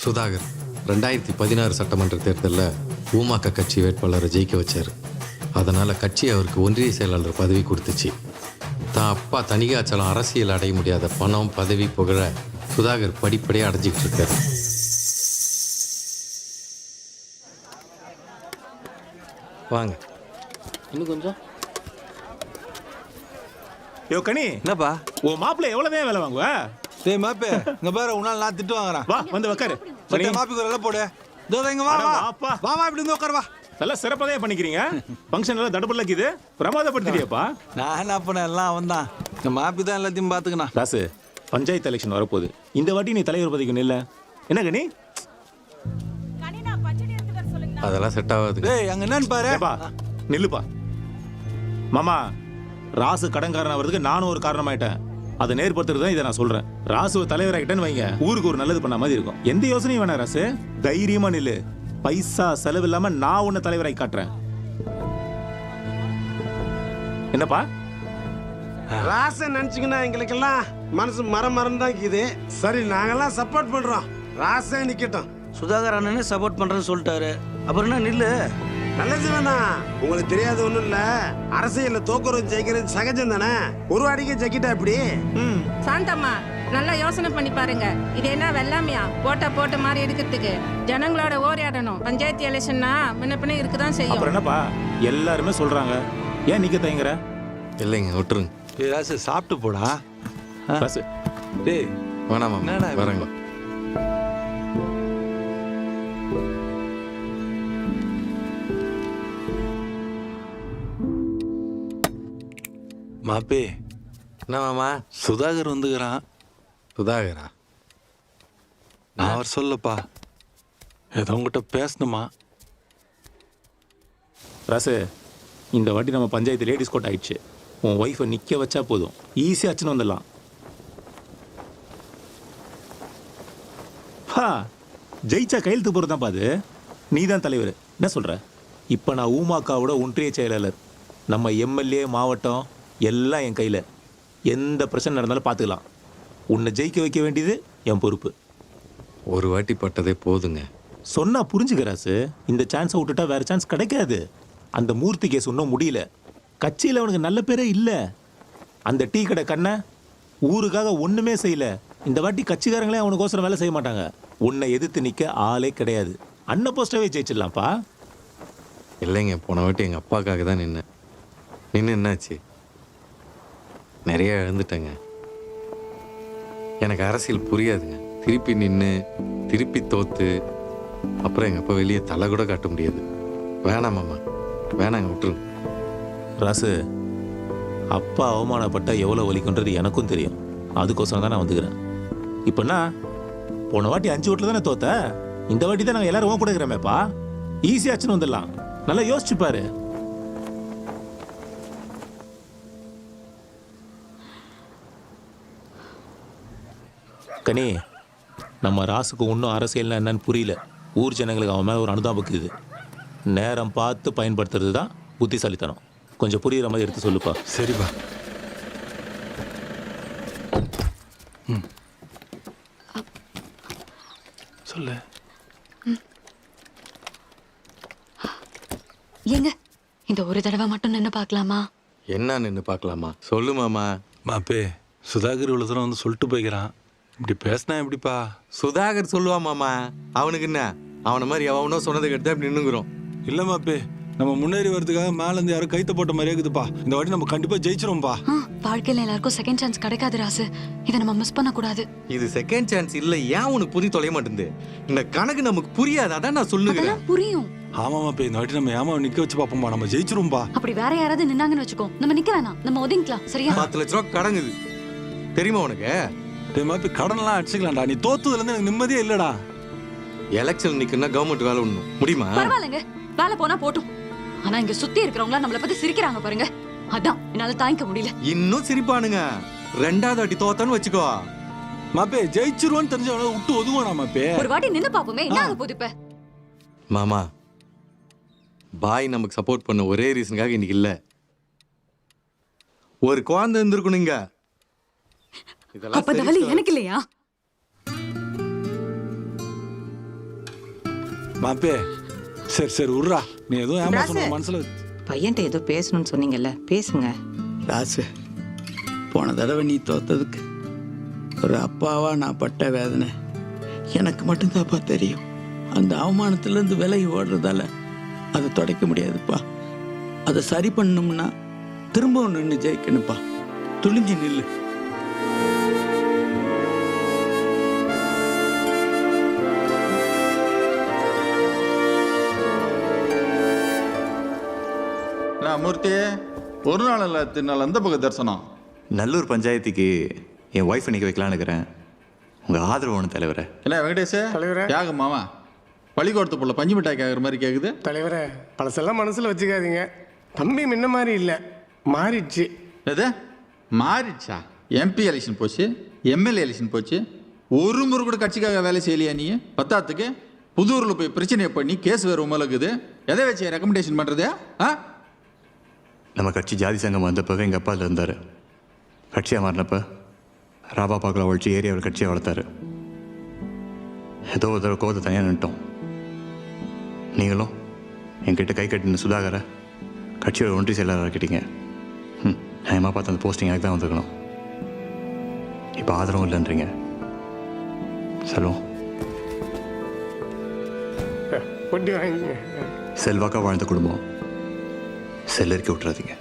சுதாகர் 2016 சட்டமன்ற தேர்தலில் ஊமாக்க கட்சி வேட்பாளரை ஜெயிக்க வச்சார். அதனால் கட்சி அவருக்கு ஒன்றிய செயலாளர் பதவி கொடுத்துச்சு. தான் அப்பா தணிகாச்சலம் அரசியல் அடைய முடியாத பணம் பதவி புகழ சுதாகர் படிப்படியாக அடைஞ்சிக்கிட்டு இருக்காரு. வாங்க இன்னும் கொஞ்சம். யோ கனி, என்னப்பா ஓ மாப்பிள்ளை எவ்வளவுதான் வேலை வாங்குவ? டேய் மாப்பே, இங்க பாரு, உன்னால நான் திட்டு வாங்குறேன். வா வந்து உட்காரு. மாப்பிக்கு ஒரு போடு. இதோ இங்க வா வா வா வா, இப்படி வந்து உட்காரு வா. நல்லா சிறப்பாக பண்ணிக்கிறீங்க. ஃபங்க்ஷன் எல்லாம் தடபுடலாக்குது, பிரமாதப்படுத்திட்டியாப்பா. நான் என்ன பண்ண, எல்லாம் அவன் தான். இந்த மாப்பி தான் எல்லாத்தையும் பாத்துக்கணும். ராசு, பஞ்சாயத்து எலெக்ஷன் வரப்போகுது. இந்த வாட்டி நீ தலைவர் பதவிக்கு நில்ல. என்ன கனி? அதெல்லாம் செட் ஆகாது. டேய் அங்க என்னன்னு பாரு. நில்லுப்பா. மாமா, ராசு கடன்காரன் ஆகிறதுக்கு நானும் ஒரு காரணமாயிட்டேன். அதை நேர்படுத்துறது தான் இதை நான் சொல்றேன். ராசுவை தலைவராகிட்டேன்னு வைங்க, ஊருக்கு ஒரு நல்லது பண்ண மாதிரி இருக்கும். எந்த யோசனையும் வேணாம் ராசு, தைரியமா நில்லு. பைசா செலவு இல்லாம நான் உன்னை தலைவராகி காட்டுறேன். என்னப்பா? ராசை நினைச்சுக்கினா எங்களுக்கெல்லாம் மனசு மரம் தான் இருக்குது. சரி, நாங்கெல்லாம் சப்போர்ட் பண்றோம். ராசே நிக்கட்டும். சுதாகர் அண்ணனே சப்போர்ட் பண்றேன்னு சொல்லிட்டாரு. அப்புறம் என்ன நில்லு. நல்லது வேணா, உங்களுக்கு தெரியாது ஒண்ணும் இல்ல. அரசியல்ல தோக்குறது ஜெயிக்கிறது சகஜம் தானே. ஒரு அடிக்க ஜெயிக்கிட்டா இப்படி. சாந்தம்மா, நல்லா யோசனை பண்ணி பாருங்க. இது என்ன வெள்ளாமையா போட்ட மாதிரி எடுக்கிறதுக்கு? ஜனங்களோட ஓரியாடணும். பஞ்சாயத்து எலெக்ஷன்னா முன்ன பின்ன இருக்குதான் செய்யும். அப்புறம் என்னப்பா, எல்லாருமே சொல்றாங்க, ஏன் நிக்க தயங்குற? இல்லைங்க, விட்டுருங்க. ராசு சாப்பிட்டு போடா. ராசு டேய் வேணாமா, வரேங்க. மாப்பே என்ன மாமா? சுதாகர் வந்துக்கிறான். சுதாகரா? நான் அவர் சொல்லப்பா, ஏதோ உங்ககிட்ட பேசணுமா? ராசு, இந்த வாட்டி நம்ம பஞ்சாயத்து லேடிஸ் கோட் ஆயிடுச்சு. உன் ஒய்ஃபை நிற்க வச்சா போதும், ஈஸியாக அச்சுன்னு வந்துடலாம். ஜெயிச்சா கையெழுத்து போகிறது தான் பாது. நீ தான் தலைவர், என்ன சொல்கிற? இப்போ நான் ஊமாக்காவோட ஒன்றிய செயலாளர். நம்ம எம்எல்ஏ, மாவட்டம் எல்லாம் என் கையில். எந்த பிரச்சனை நடந்தாலும் பார்த்துக்கலாம். உன்னை ஜெயிக்க வைக்க வேண்டியது என் பொறுப்பு. ஒரு வாட்டி பட்டதே போதுங்க. சொன்னால் புரிஞ்சுக்கிறாசு. இந்த சான்ஸை விட்டுட்டா வேறு சான்ஸ் கிடைக்காது. அந்த மூர்த்தி கேஸ் இன்னும் முடியல. கட்சியில் அவனுக்கு நல்ல பேரே இல்லை. அந்த டீ கடை கண்ணை ஊருக்காக ஒன்றுமே செய்யல. இந்த வாட்டி கட்சிக்காரங்களே அவனுக்கோசரம் வேலை செய்ய மாட்டாங்க. உன்னை எதிர்த்து நிற்க ஆளே கிடையாது. அண்ணன் போஸ்டாவே ஜெயிச்சிடலாம்ப்பா. இல்லைங்க, போன வாட்டி எங்கள் அப்பாவுக்காக தான் நின்று என்னாச்சு? நிறைய இழந்துட்டேங்க. எனக்கு அரசியல் புரியாதுங்க. திருப்பி நின்று திருப்பி தோத்து அப்புறம் எங்கள் அப்பா வெளியே தலை கூட காட்ட முடியாது. வேணாம் மாமா, வேணாங்க, விட்டுருங்க. ராசு, அப்பா அவமானப்பட்டா எவ்வளோ வலிக்குன்றது எனக்கும் தெரியும். அதுக்கோசரம் தான் நான் வந்துக்கிறேன். இப்போனா போன வாட்டி 5 ஓட்டில் தானே தோத்த. இந்த வாட்டி தான் நாங்கள் எல்லாரும் கூட இருக்கிறோமேப்பா. ஈஸியாச்சுன்னு வந்துடலாம். நல்லா யோசிச்சு பாரு. கனி, நம்ம ராசுக்கு இன்னும் அரசியல்னா என்னன்னு புரியல. ஊர் ஜனங்களுக்கு அவன் மேலே ஒரு அனுதாபம் இது. நேரம் பார்த்து பயன்படுத்துறது தான் புத்திசாலித்தனம். கொஞ்சம் புரியுற மாதிரி எடுத்து சொல்லுப்பா. சரிப்பா. சொல்லு. ஏங்க, இந்த ஒரு தடவை மட்டும் நின்று பார்க்கலாமா? என்ன நின்று பார்க்கலாமா? சொல்லு மாமா. மாப்பே, சுதாகர் இவ்வளோ தூரம் வந்து சொல்லிட்டு போய்க்கிறான். இப்படி பேசினா எப்படிப்பா? சுதாகர் சொல்லுவான் மாமா. அவனுக்கு என்ன? அவனை மாதிரி எவனோ சொன்னதை கேட்டு அப்படி நின்னுங்கிறோம். இல்லை மாப்பே, நம்ம முன்னேறி வரதுக்காக மேலேருந்து யாரும் கைத்த போட்ட மாதிரியே இருக்குதுப்பா. இந்த வாட்டி நம்ம கண்டிப்பாக ஜெயிச்சிருவோம்ப்பா. வாழ்க்கையில் எல்லாருக்கும் செகண்ட் சான்ஸ் கிடைக்காது ராசு. இதை நம்ம மிஸ் பண்ணக்கூடாது. இது செகண்ட் சான்ஸ் இல்லை. ஏன் உனக்கு புரிய தொலைய மாட்டேங்குது? இந்த கணக்கு நமக்கு புரியாது. அதான் நான் சொல்லுகிறேன். புரியும். ஆமாமாப்பே, இந்த வாட்டி நம்ம ஏமா நிற்க வச்சு பார்ப்போம்பா. நம்ம ஜெயிச்சிருவோம்பா. அப்படி வேற யாராவது நின்னாங்கன்னு வச்சுக்கோ, நம்ம நிக்க வேணாம், நம்ம ஒதுங்கிக்கலாம். சரியா? 10 லட்ச ரூபா கடங்குது தெரியுமா உனக்கு? மாப்பே, கடன்லாம் அடிச்சுக்கலாம்டா. நீ தோத்துதுலேருந்து எனக்கு நிம்மதியே இல்லைடா. எலெக்ஷன் நிற்கணும்னா கவர்மெண்ட் வேலை ஒண்ணும் முடியுமா? பரவாயில்லைங்க, வேலை போனா போட்டும். ஆனா இங்க சுத்தி இருக்கிறவங்களா நம்மளை பத்தி சிரிக்கிறாங்க பாருங்க. அதான் என்னால தாங்கிக்க முடியல. இன்னும் சிரிப்பானுங்க. 2வது வாட்டி தோத்தான்னு வச்சுக்கோ. மாப்பே, ஜெயிச்சிருவோன்னு தெரிஞ்சவன விட்டு ஒதுவானா மாப்பே? ஒரு வாட்டி நின்னு பாப்போமே, என்ன ஆக போகுது இப்ப? மாமா, பாய் நமக்கு சப்போர்ட் பண்ண ஒரே ரீசனுக்காக இன்னைக்கு இல்ல. ஒரு குழந்தை இருந்திருக்கணுங்க. அப்ப இந்த வலி எனக்கு இல்லையா? மாப்பே, சரி சரி விட்றா. நீ எதுவும் ஏமா சொன்ன மனசுல. பையன்ட்ட ஏதோ பேசணும்னு சொன்னீங்கல்ல, பேசுங்க. ராசு, போன தடவை நீ தோத்ததுக்கு ஒரு அப்பாவா நான் பட்ட வேதனை எனக்கு மட்டும்தான்ப்பா தெரியும். அந்த அவமானத்திலேருந்து விலகி ஓடுறதால அதை துடைக்க முடியாதுப்பா. அதை சரி பண்ணணும்னா திரும்பவும் நின்று ஜெயிக்கணும்ப்பா. துணிஞ்சு நில்லு. மூர்த்தி, ஒரு நாள் இல்லை, நாள் அந்த பக்கம் தரிசனம். நல்லூர் பஞ்சாயத்துக்கு என் ஒய்ஃபை நிற்க வைக்கலான்னு இருக்கிறேன். உங்கள் ஆதரவு ஒன்று தலைவரே. என்ன வெங்கடேஷ் தலைவரே? யாகம் மாமா பள்ளிக்கூடத்து போல பஞ்சு மிட்டாய் கேட்குற மாதிரி கேட்குது. தலைவரே, பழசெல்லாம் மனசில் வச்சுக்காதீங்க. தம்பி முன்ன மாதிரி இல்லை, மாறிடுச்சு. எது மாறிடுச்சா? எம்பி எலெக்ஷன் போச்சு, எம்எல்ஏ எலெக்ஷன் போச்சு. ஒரு முறை கூட கட்சிக்காக வேலை செய்யலையா நீ? பத்தாத்துக்கு புதூரில் போய் பிரச்சனையை பண்ணி கேஸ் வேறு உமலுக்குது. எதை வச்சு ரெக்கமெண்டேஷன் பண்ணுறது? நம்ம கட்சி ஜாதி சங்கம் வந்தப்போ எங்கள் அப்பா அதில் இருந்தார். கட்சியாக மாறினப்போ ராபா பாக்கில் ஒழிச்சு ஏரியாவில் கட்சியை வளர்த்தாரு. ஏதோ ஒரு தடவை கோவத்தை தனியாக நின்ட்டோம். நீங்களும் என்கிட்ட கை கட்டின சுதாகரை கட்சியோட ஒன்றிய செயலாளர் ஆக்கிட்டீங்க. நியாயமாக பார்த்து அந்த போஸ்டிங் எனக்கு தான் வந்துருக்கணும். இப்போ ஆதரவும் இல்லைன்றீங்க. செல்வம், செல்வாக்கா வாழ்ந்த குடும்பம் செல்லரிக்க விட்டுறாதீங்க.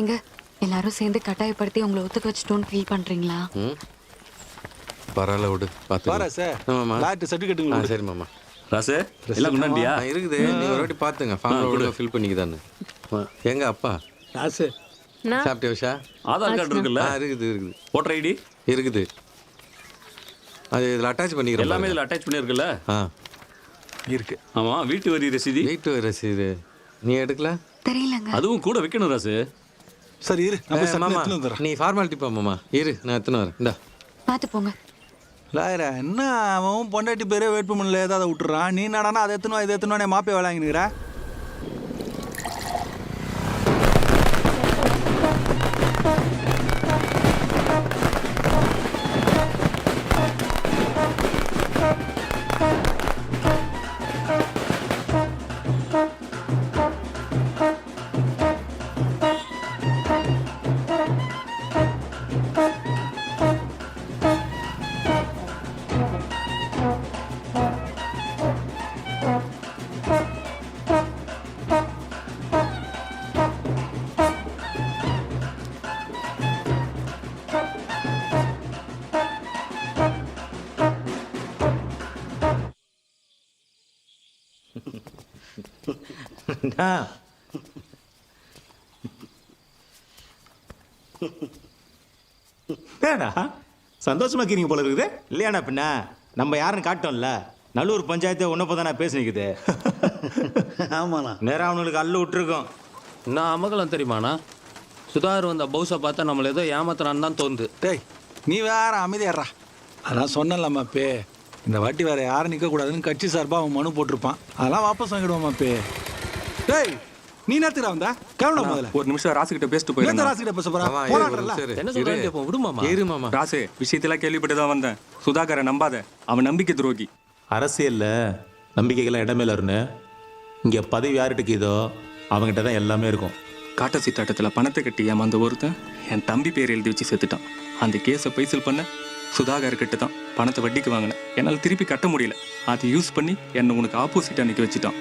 எங்க எல்லாரும் சேர்ந்து கட்டாயப்படுத்தி உங்களை ஒத்துக்க வச்சுட்டோன்னு ஃபீல் பண்றீங்களா? பரவாயில்ல விடு பார்த்து பாரா சார் ஆமாம்மா லாட்டு சர்டிஃபிகேட்டுங்க சரி மாமா ராசு எல்லாம் கொண்டாண்டியா இருக்குது நீங்கள் ஒரு வாட்டி பார்த்துங்க ஃபார்ம் கூட ஃபில் பண்ணிக்குதான்னு எங்க அப்பா ராசு சாப்பிட்டே உஷா ஆதார் கார்டு இருக்குல்ல இருக்குது இருக்குது ஓட்டர் ஐடி இருக்குது அது இதில் அட்டாச் பண்ணிக்கிறேன் எல்லாமே இதில் அட்டாச் பண்ணியிருக்குல்ல ஆ இருக்கு ஆமாம் வீட்டு வரி ரசீது வீட்டு ரசீது நீ எடுக்கல தெரியலங்க. அதுவும் கூட வைக்கணும் ராசு சரி இரு மாமா நீ ஃபார்மாலிட்டி பா மாமா இரு நான் எடுத்துன்னு வரேன் இந்தா பார்த்து போங்க. லாயரா என்ன அவன் பொண்டாட்டி பேரே வெயிட் பண்ணல ஏதாவது விட்டுறான் நீ நடனா அதை எத்தனுவா இதை எத்தனுவா மாப்பே விளாங்கினுக்கிற சந்தோஷமா இருக்கீங்க போல இருக்குது. இல்லையாண்ணா பின்ன நம்ம யாருன்னு காட்டோம்ல நல்லூர் பஞ்சாயத்தை ஒன்னப்போ தானே பேசினிக்குது. ஆமாண்ணா நேரம் அவனுக்கு அல்லு விட்டுருக்கோம். நான் அமகலம் தெரியுமாண்ணா சுதாகர் வந்த பவுஸை பார்த்தா நம்மள ஏதோ ஏமாத்துறான்னு தான் தோணுது. டேய் நீ வேற அமைதியாடுறா. அதான் சொன்னலாமாப்பே இந்த வாட்டி வேற யாரும் நிற்கக்கூடாதுன்னு கட்சி சார்பாக அவன் மனு போட்டிருப்பான். அதெல்லாம் வாபஸ் வாங்கிடுவாமாப்பே. டேய் நீ நேரத்துக்கு வந்தா கேவலம் முதல்ல ஒரு நிமிஷம் ராசு கிட்ட பேசிட்டு போயிடுறேன். ராசு கிட்ட பேச போறா என்ன சொல்றாங்க விடுமாமா ஏறு மாமா. ராசு விஷயத்தெல்லாம் கேள்விப்பட்டு தான் வந்தேன். சுதாகரை நம்பாத, அவன் நம்பிக்கை துரோகி. அரசியல்ல நம்பிக்கைகள்லாம் இடமேல இருந்து இங்க பதவி யார்கிட்ட இதோ அவங்ககிட்ட தான் எல்லாமே இருக்கும். காட்ட சீட்டாட்டத்தில் பணத்தை கட்டி ஏமாந்த ஒருத்தன் என் தம்பி பேர் எழுதி வச்சு செத்துட்டான். அந்த கேஸை பைசல் பண்ண சுதாகர் கிட்ட தான் பணத்தை வட்டிக்கு வாங்கினேன். என்னால் திருப்பி கட்ட முடியல. அதை யூஸ் பண்ணி என்னை உனக்கு ஆப்போசிட்டாக நிற்க வச்சுட்டான்.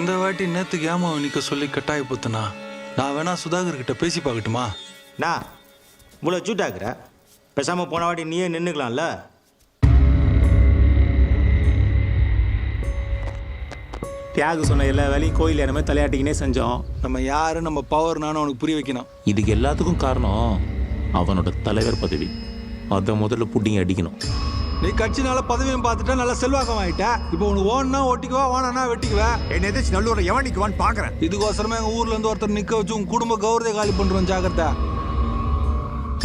இந்த வாட்டி நேத்துக்கு ஏமா நிற்க சொல்லி கட்டாய போத்துனா நான் வேணா சுதாகர் கிட்ட பேசி பார்க்கட்டுமா? நான் இவ்வளோ சூட்டாக்குற பேசாமல் போன வாட்டி நீயே நின்றுக்கலாம்ல. தியாகு சொன்ன எல்லா வேலையும் கோயில் இடமே தலையாட்டிக்கினே செஞ்சோம். நம்ம யாரு நம்ம பவர்னான்னு அவனுக்கு புரிய வைக்கணும். இதுக்கு எல்லாத்துக்கும் காரணம் அவனோட தலைவர் பதவி. அதை முதல்ல புட்டிங்க அடிக்கணும். நீ கட்சினால பதவியும் பார்த்துட்டா நல்லா செல்வாக்கம் ஆயிட்ட. இப்போ உனக்கு ஓடனா ஒட்டிக்குவா வானா வெட்டிக்குவா. என்ன எதாச்சும் நல்லூரை எவன் நிற்குவான்னு பார்க்குறேன். இதுக்கோசரமே எங்கள் ஊர்ல இருந்து ஒருத்தர் நிற்க வச்சு உங்க குடும்ப கௌரவத்தை காலி பண்ணுறோம். ஜாக்கிரதா.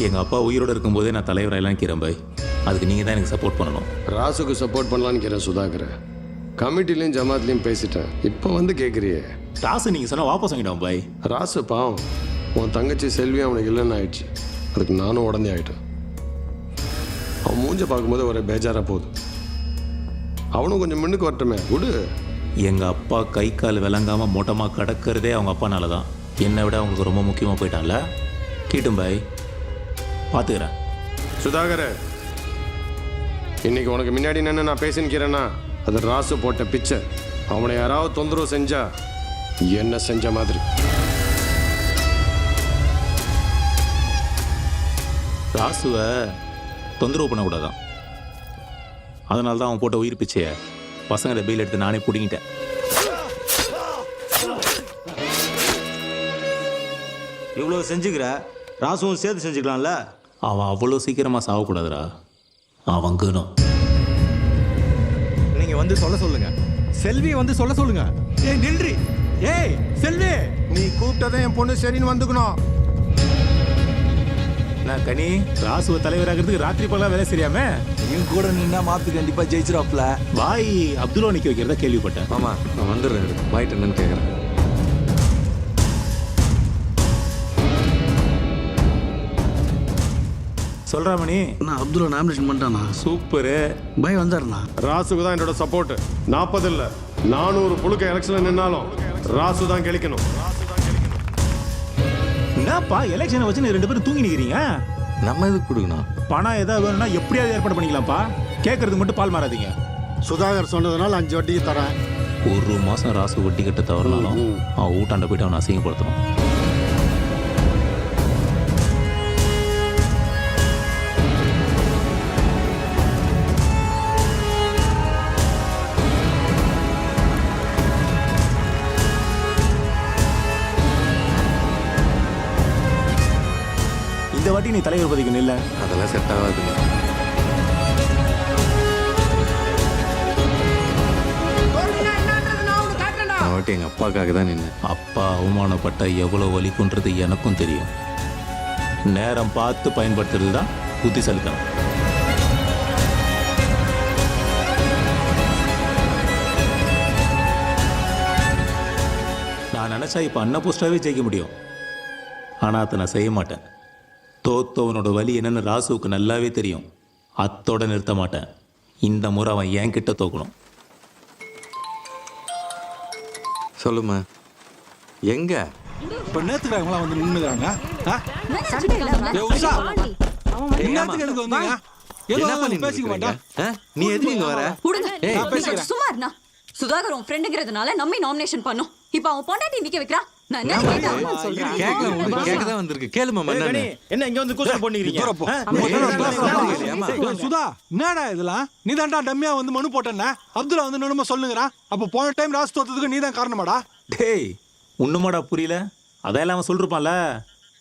எங்கள் அப்பா உயிரோடு இருக்கும்போதே நான் தலைவரெல்லாம் கீரன் பாய். அதுக்கு நீங்கள் தான் எனக்கு சப்போர்ட் பண்ணணும். ராசுக்கு சப்போர்ட் பண்ணலான்னு கேட்குறேன் சுதாகர். கமிட்டிலையும் ஜமாத்லையும் பேசிட்டேன். இப்போ வந்து கேட்குறியே. ராசு நீங்கள் சொன்னால் வாபஸ் வாங்கிட்டோம் பாய். ராசு பாவம், உன் தங்கச்சி செல்வி அவனுக்கு இல்லைன்னு ஆயிடுச்சு. அதுக்கு நானும் உடனே ஆயிட்டேன். அவன் மூஞ்ச பார்க்கும்போது ஒரே பேஜாராக போகுது. அவனும் கொஞ்சம் முன்னுக்கு வரட்டுமே விடு. எங்கள் அப்பா கை கால் விளங்காமல் மொட்டமாக கிடக்கிறதே அவங்க அப்பானால தான். என்னை விட அவங்களுக்கு ரொம்ப முக்கியமாக போயிட்டான்ல. கீட்டும் பாய் பார்த்துக்கிறேன். சுதாகர், இன்னைக்கு உனக்கு முன்னாடி நின்று நான் பேசினுக்கிறேன்னா அது ராசு போட்ட பிச்சை. அவனை யாராவது தொந்தரவு செஞ்சா என்ன செஞ்ச மாதிரி. ராசுவை தொந்தரவு பண்ணக்கூடாதான். அதனால தான் அவன் போட்ட உயிர் பிச்சையை பசங்களை பெயில் எடுத்து நானே பிடிங்கிட்டேன். இவ்வளோ செஞ்சுக்கிற ராசுவும் சேர்த்து செஞ்சுக்கலாம்ல. அவன் அவ்வளோ சீக்கிரமாக சாகக்கூடாதுடா. அவங்கணும் நீங்க வந்து சொல்ல சொல்லுங்க. செல்வி வந்து சொல்ல சொல்லுங்க. ஏய் நின்றி. ஏய் செல்வி, நீ கூப்பிட்டதை என் பொண்ணு சரின்னு வந்துக்கணும். நான் கனி ராசுவை தலைவராகிறதுக்கு ராத்திரி பகலாம் வேலை சரியாம நீ கூட நின்னா மாத்து கண்டிப்பா ஜெயிச்சிடாப்ல. பாய் அப்துல்லா நிக்க வைக்கிறதா கேள்விப்பட்டேன். ஆமா நான் வந்துடுறேன். பாய்ட்டு என்னன்னு கேட்குறேன். சொல்றா மணி. நான் அப்துல்லா நாமினேஷன் பண்ணிட்டானா? சூப்பரு. பாய் வந்தாருண்ணா. ராசுக்கு தான் என்னோட சப்போர்ட். 40 இல்லை 400 புழுக்க எலெக்ஷன்ல நின்னாலும் ராசு தான் கெளிக்கணும். என்னப்பா எலெக்ஷனை வச்சு நீ 2 பேரும் தூங்கி நிற்கிறீங்க? நம்ம எதுக்கு கொடுக்கணும்? பணம் ஏதாவது வேணும்னா எப்படியாவது ஏற்பாடு பண்ணிக்கலாம்ப்பா. கேட்கறதுக்கு மட்டும் பால் மாறாதீங்க. சுதாகர் சொன்னதுனால 5 வட்டிக்கு தரேன். ஒரு மாசம் ராசு வட்டி கட்ட தவறினாலும் அவன் ஊட்டாண்ட போயிட்டு அவனை அசிங்கப்படுத்தணும். நீ தலைவர் பதவிக்கு நில்ல. அதெல்லாம் செட் ஆகாதுங்க. நான் வாட்டி எங்கள் அப்பாவுக்காக தான் நின்னேன். அப்பா அவமானப்பட்ட எவ்வளோ வலிக்குன்றது எனக்கும் தெரியும். நேரம் பார்த்து பயன்படுத்துறது தான் புத்திசாலித்தனம். நான் நினச்சா இப்போ அன்ன போஸ்டாவே ஜெயிக்க முடியும். ஆனால் அதை நான் செய்ய மாட்டேன். தோத்தவனோட வலி என்னன்னு ராசுவுக்கு நல்லாவே தெரியும். அத்தோட நிறுத்த மாட்டேன். இந்த முறை அவன் என்கிட்ட தோக்கணும். சொல்லுமா, எங்க இப்போ நேற்றுக்காரங்களாம் வந்து நின்றுக்கிறாங்க. பேசிக்க மாட்டேன். நீ எதுக்கு இங்க வர? சும்மா இருந்தா சுதாகர் உன் ஃப்ரெண்டுங்கிறதுனால நம்மை நாமினேஷன் பண்ணோம். இப்போ அவன் பொண்டாட்டி நிக்க வைக்கிறான். நான் என்ன சொல்றேன்? கேக்கதான் வந்திருக்கு. கேளுமா மன்னனே. என்ன இங்க வந்து கூச்சல் பண்ணிக்கிறீங்க? சுதா, என்னடா இதெல்லாம்? நீ தான்டா டம்மியா வந்து மனு போட்டேன்னா அப்துல்லா வந்து நினைமா சொல்லுங்கிறான். அப்போ போன டைம் ராஸ் தோத்ததுக்கு நீ தான் காரணமாடா? டேய், ஒண்ணுமாடா புரியல? அதெல்லாம் அவன் சொல்லிருப்பான்ல,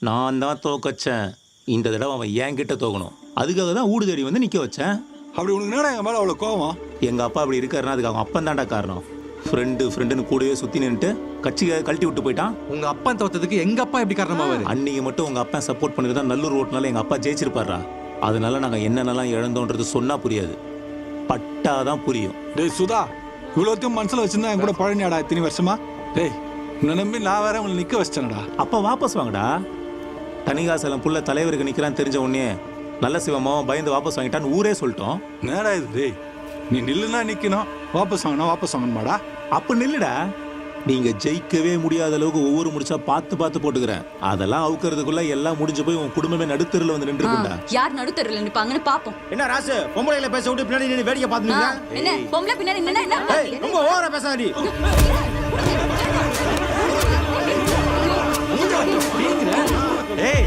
நான் தான் தோக்கச்சேன். இந்த தடவை அவன் என்கிட்ட தோக்கணும். அதுக்காக தான் ஊடு தேடி வந்து நிக்க வச்சேன். அப்படி உனக்கு என்னடா என் மேல அவ்வளவு கோவம்? எங்க அப்பா அப்படி இருக்காருன்னா அதுக்கு அவங்க அப்பன் தான்டா காரணம். ஃப்ரெண்டுன்னு கூடவே சுத்தி நின்னுட்டு கட்சிக்காக கழட்டி விட்டு போயிட்டான். உங்க அப்பா தோத்ததுக்கு எங்க அப்பா எப்படி காரணமாவாரு? அன்னைக்கு மட்டும் உங்க அப்பா சப்போர்ட் பண்ணிருந்தா நல்லூர் ஓட்டுனால எங்க அப்பா ஜெயிச்சிருப்பாரா. அதனால நாங்க என்னென்னலாம் இழந்தோன்றது சொன்னா புரியாது, பட்டாதான் புரியும். டேய் சுதா, இவ்வளோத்தையும் மனசுல வச்சிருந்தா என் கூட பழனியாடா இத்தனை வருஷமா? டேய், உன்னை நம்பி நான் வேற உங்களை நிக்க வச்சிட்டேனடா. அப்ப வாபஸ் வாங்கடா. தனிகாசலம் புள்ள தலைவருக்கு நிக்கிறான்னு தெரிஞ்ச உடனே நல்ல சிவமாவும் பயந்து வாபஸ் வாங்கிட்டான்னு ஊரே சொல்லிட்டோம். நேரா இது டேய், நீ நில்லுனா நிக்கணும், வாபஸ் வாங்கணுமாடா. அப்ப நில்லுடா. நீங்க ஜெயிக்கவே முடியாத அளவுக்கு ஒவ்வொரு முடிச்சா பார்த்து போட்டுக்கிறேன். அதெல்லாம் அவுக்கிறதுக்குள்ள எல்லாம் முடிஞ்சு போய் உன் குடும்பமே நடுத்தருல வந்து நின்றுக்குண்டா. யார் நடுத்தருல நிப்பாங்கன்னு பாப்போம். என்ன ராசு, பொம்பளைகளை பேச விட்டு பின்னாடி நின்னு வேடிக்கை பாத்துனீங்க? என்ன பொம்பளை பின்னாடி நின்னா என்ன? ரொம்ப ஓவரா பேசாதடி. ஏய்,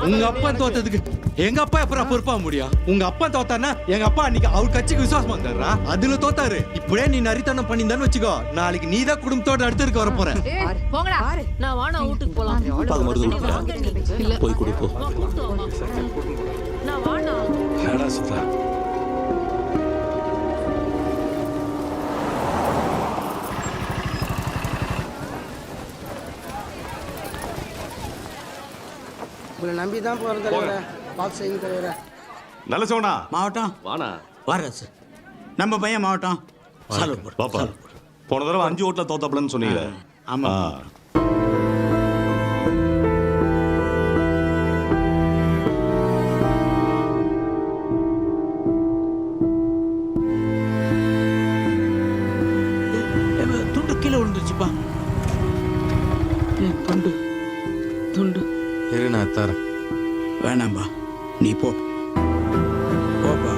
உங்க அப்பா தோத்ததுக்கு எங்க அப்பா எப்பறம் பொறுப்பா முடியும்? உங்க அப்பா தோத்தானா எங்க அப்பா அன்னைக்கு அவர் கட்சிக்கு விசுவாசமா இருந்தாரா? அதுல தோத்தாரு. இப்படியே நீ நரித்தனம் பண்ணிந்தான்னு வச்சுக்கோ, நாளைக்கு நீ தான் குடும்பத்தோட அடுத்திருக்க வர போற. போங்கடா, நான் வாணா வீட்டுக்கு போலாம். அப்பாக்கு மருந்து கொடுக்குறா, போய் கொடுப்போ. நான் வாணா. என்னடா சுதா, உங்களை நம்பி தான் போகிற தலைவரை பார்த்து செய்யுங்க தலைவரை. நல்ல சோனா மாவட்டம் வாணா வர சார். நம்ம பையன் மாவட்டம் பாப்பா, போன தடவை 5 ஓட்டுல தோத்தாப்லன்னு சொன்னீங்க. ஆமா. துண்டு கீழே விழுந்துருச்சுப்பா. துண்டு துண்டு இரு, நான் தரேன். வேணாம்பா, நீ போ போப்பா.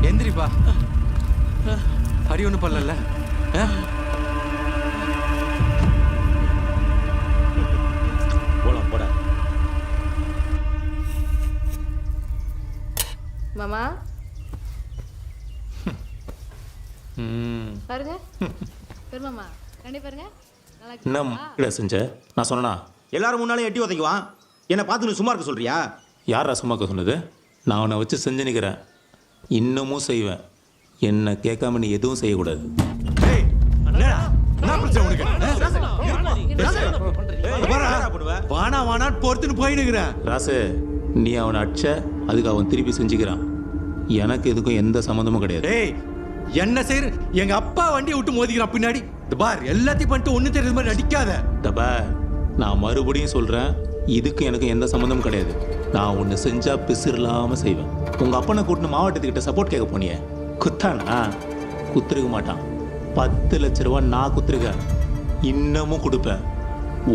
எந்திரிப்பா. அடி ஒண்ணு பண்ணல. மாமா பாருங்க, பெருமாமா கண்டி பாருங்க. என்ன செஞ்ச? நான் சொன்னா எல்லாரும் முன்னாலே எட்டி உதைக்குவான். என்ன பார்த்து சும்மா இருக்க சொல்றியா? யாரா சும்மாக்க சொன்னது? நான் அவனை வச்சு செஞ்சு நிற்கிறேன், இன்னமும் செய்வேன். என்ன கேட்காம நீ எதுவும் செய்யக்கூடாது. ராசு, நீ அவனை அடிச்ச, அதுக்கு அவன் திருப்பி செஞ்சுக்கிறான். எனக்கு எதுக்கும் எந்த சம்மந்தமும் கிடையாது. என்ன செய்யற? எங்க அப்பா வண்டியை விட்டு மோதிக்கிறான் பின்னாடி. பார், எல்லாத்தையும் பண்ணிட்டு ஒண்ணு தெரியுது மாதிரி நடிக்காத. பார், நான் மறுபடியும் சொல்றேன், இதுக்கு எனக்கு எந்த சம்மந்தமும் கிடையாது. நான் ஒன்று செஞ்சா பிசிறலாம செய்வேன். உங்க அப்பனை கூட்டின மாவட்டத்துக்கிட்ட சப்போர்ட் கேட்க போனியே, குத்தானா? குத்துருக்க மாட்டான். 10 லட்ச ரூபா நான் குத்துருக்கேன், இன்னமும் கொடுப்பேன்.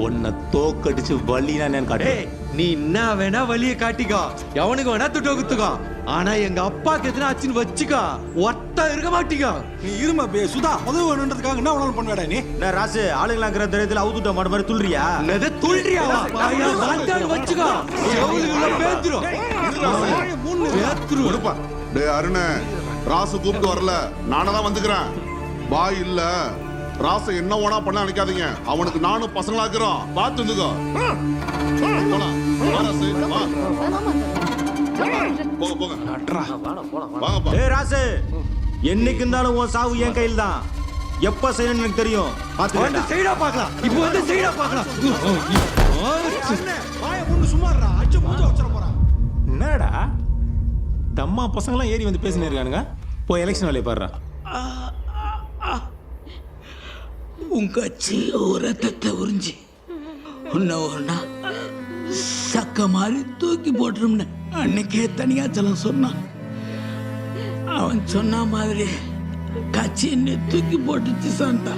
உன்னை தோக்கடிச்சு வலினா என்னன்னு காட்டு. நீ என்ன வேணா வலியை காட்டிக்கோ, எவனுக்கு வேணா துட்டோ குத்துக்கோ. ஆனா எங்க அப்பாக்கு எதுனா ஆச்சுன்னு வச்சுக்கா ஒட்டா இருக்க மாட்டீங்க. நீ இருமா பே சுதா உதவி வேணுன்றதுக்காக என்ன வேணாலும் பண்ணுவேடா நீ. நான் ராசு ஆளுங்களாங்கிற தைரியத்துல அவுத்துட்ட மாட்ட மாதிரி துள்றியா? என்னது துள்றியாவா? வாயா வாட்டான்னு வச்சுக்கா எவ்வளவு பேத்துரும் கொடுப்பா. டேய் அருண், ராசு கூப்பிட்டு வரல, நானே தான் வந்துக்கிறேன். பாய் இல்ல, ராச என்ன வேணா பண்ண நினைக்காதீங்க. அவனுக்கு நானும் பசங்களா இருக்கிறோம், பார்த்து வந்துக்கோ. போலாம் வா ராசு, வா. போங்க போங்க வாங்கப்பா. ஏய் ராசு, என்னைக்கு இருந்தாலும் உன் சாவு என் கையில் தான். எப்ப செய்யணும்னு எனக்கு தெரியும். வந்து சைடா பார்க்கலாம். இப்போ வந்து சைடா பார்க்கலாம். வாயை மூணு சும்மா இருடா, அடிச்சு மூஞ்ச வச்சிர போறான். என்னடா தம்மா பசங்களாம் ஏறி வந்து பேசினே இருக்கானுங்க. போய் எலெக்ஷன் வேலையை பாடுறா. உன் கட்சி ஒரு ரத்தத்தை உறிஞ்சி உன்னை ஒரு நாள் சக்க மாதிரி தூக்கி போட்டுரும்னு அன்னைக்கே தனியாச்சலம் சொன்னான். அவன் சொன்ன மாதிரி கட்சி என்னை தூக்கி போட்டுச்சு சாண்டா.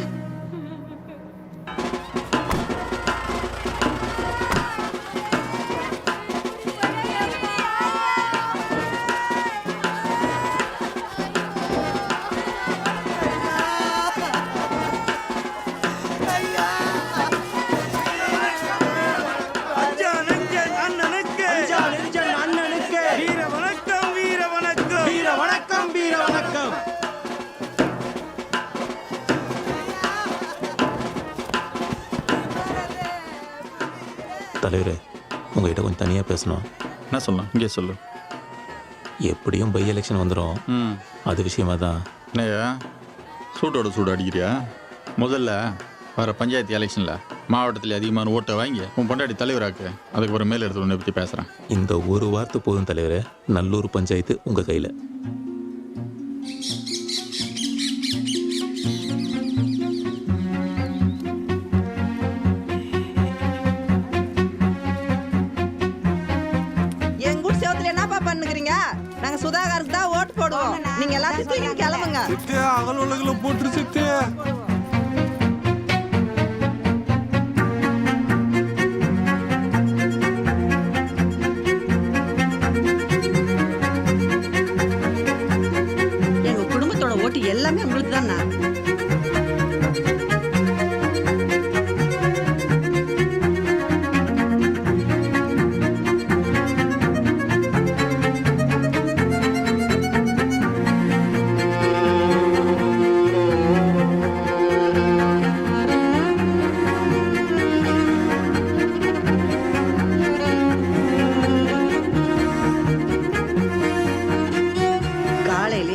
தலைவரே, உங்ககிட்ட கொஞ்சம் தனியாக பேசணும். என்ன சொல்லலாம்? இங்கே சொல்லு. எப்படியும் பை எலெக்ஷன் வந்துடும், அது விஷயமா தான். என்னையா சூட்டோட சூடு அடிக்கிறியா? முதல்ல வர பஞ்சாயத்து எலெக்ஷனில் மாவட்டத்தில் அதிகமான ஓட்டை வாங்கி உன் பொண்டாடி தலைவராக்கு, அதுக்கப்புறம் மேலே எடுத்து உன்னை பற்றி பேசுகிறேன். இந்த ஒரு வார்த்தை போதும் தலைவரே. நல்லூர் பஞ்சாயத்து உங்கள் கையில். நாங்க சுதாகருக்கு தான் ஓட்டு போடுவோம். நீங்க எல்லாத்தையும் தூக்கி கிளம்புங்க. சித்து அகல் உலகில போட்டு சித்து. எங்க குடும்பத்தோட ஓட்டு எல்லாமே உங்களுக்கு தானா?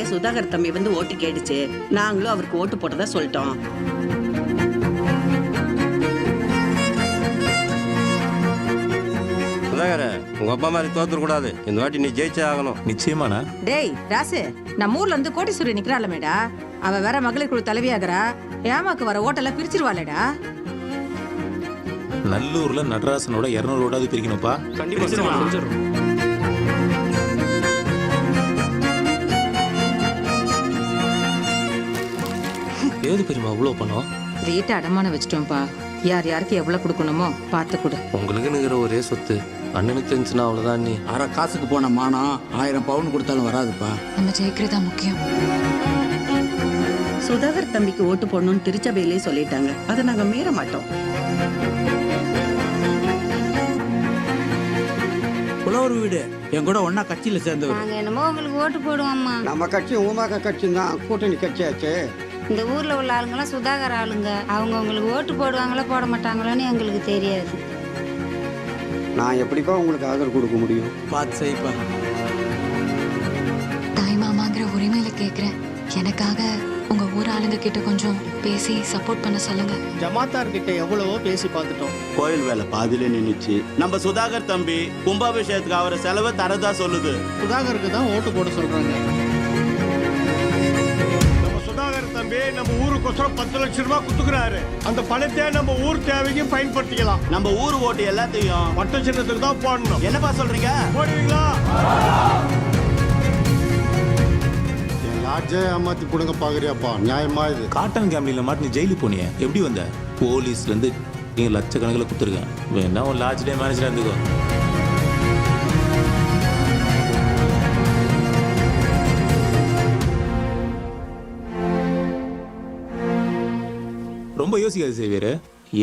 சுதாகர் தம்பி வந்து ஓட்டு கேட்டுச்சு. நாங்களும் அவருக்கு ஓட்டு போட்டதா சொல்லிட்டோம். சுதாகர், உங்க அப்பா மாதிரி தோத்துற கூடாது. இந்த வாட்டி நீ ஜெயிச்சே ஆகணும். நிச்சயமாண்ணா. டேய் ராசு, நம்ம ஊர்ல இருந்து கோட்டீஸ்வரி நிக்கிறாளமேடா. அவ வேற மகளிர் குழு தலைவியாகிறா. ஏமாக்கு வர ஓட்டெல்லாம் பிரிச்சிருவாளேடா. நல்லூர்ல நடராசனோட 200 ஓட்டாவது பிரிக்கணும்ப்பா. கண்டிப்பா. ஏது பெரியமா அவ்வளோ பணம்? ரேட்டை அடமான வச்சிட்டோம்ப்பா. யார் யாருக்கு எவ்வளவு கொடுக்கணுமோ பார்த்து கொடு. உங்களுக்குன்னுங்கிற ஒரே சொத்து அண்ணனுக்கு தெரிஞ்சுன்னா அவ்வளோதான். நீ அரை காசுக்கு போன மானம் 1000 பவுன் கொடுத்தாலும் வராதுப்பா. நம்ம ஜெயிக்கிறதா முக்கியம். சுதாகர் தம்பிக்கு ஓட்டு போடணும்னு திருச்சபையிலே சொல்லிட்டாங்க. அதை நாங்க மீற மாட்டோம். புலவர் வீடு என் கூட ஒன்னா கட்சியில சேர்ந்தவர். நாங்க என்னமோ உங்களுக்கு ஓட்டு போடுவோம்மா. நம்ம கட்சி ஊமாக்க கட்சி தான் கூட்டணி கட்சியாச்சு. இந்த ஊர்ல உள்ள ஆளுங்கெல்லாம் சுதாகர் ஆளுங்க. அவங்க உங்களுக்கு ஓட்டு போடுவாங்களா போட மாட்டாங்களான்னு எங்களுக்கு தெரியாது. நான் எப்படிப்பா உங்களுக்கு ஆதரவு கொடுக்க முடியும்? பார்த்து செய்ப்பா. தாய் மாமாங்கிற உரிமையில கேக்குறேன். எனக்காக உங்க ஊர் ஆளுங்க கிட்ட கொஞ்சம் பேசி சப்போர்ட் பண்ண சொல்லுங்க. ஜமாத்தார் கிட்ட எவ்வளவோ பேசி பார்த்துட்டோம். கோயில் வேலை பாதியில நின்னுச்சு. நம்ம சுதாகர் தம்பி கும்பாபிஷேகத்துக்கு அவரை செலவை தரதா சொல்லுது. சுதாகருக்கு தான் ஓட்டு போட சொல்றாங்க. சுதாகர் தம்பி நம்ம ஊருக்கோசரம் 10 லட்சம் ரூபாய் குத்துக்கிறாரு. அந்த பணத்தை நம்ம ஊர் தேவைக்கு பயன்படுத்திக்கலாம். நம்ம ஊர் ஓட்டு எல்லாத்தையும் பட்ட சின்னத்துக்கு தான் போடணும். என்னப்பா சொல்றீங்க? போடுவீங்களா? லாட்ஜே ஏமாத்தி கொடுங்க பாக்குறியாப்பா? நியாயமா இது? காட்டன் கேம்லில மாட்டி ஜெயிலுக்கு போனியே, எப்படி வந்த? போலீஸ்ல இருந்து நீங்க லட்சக்கணக்கில் கொடுத்துருக்கேன். வேணா உன் லாட்ஜ்லேயே மேனேஜரா இருந்துக்கோ. யோசிக்காது சேவியர்.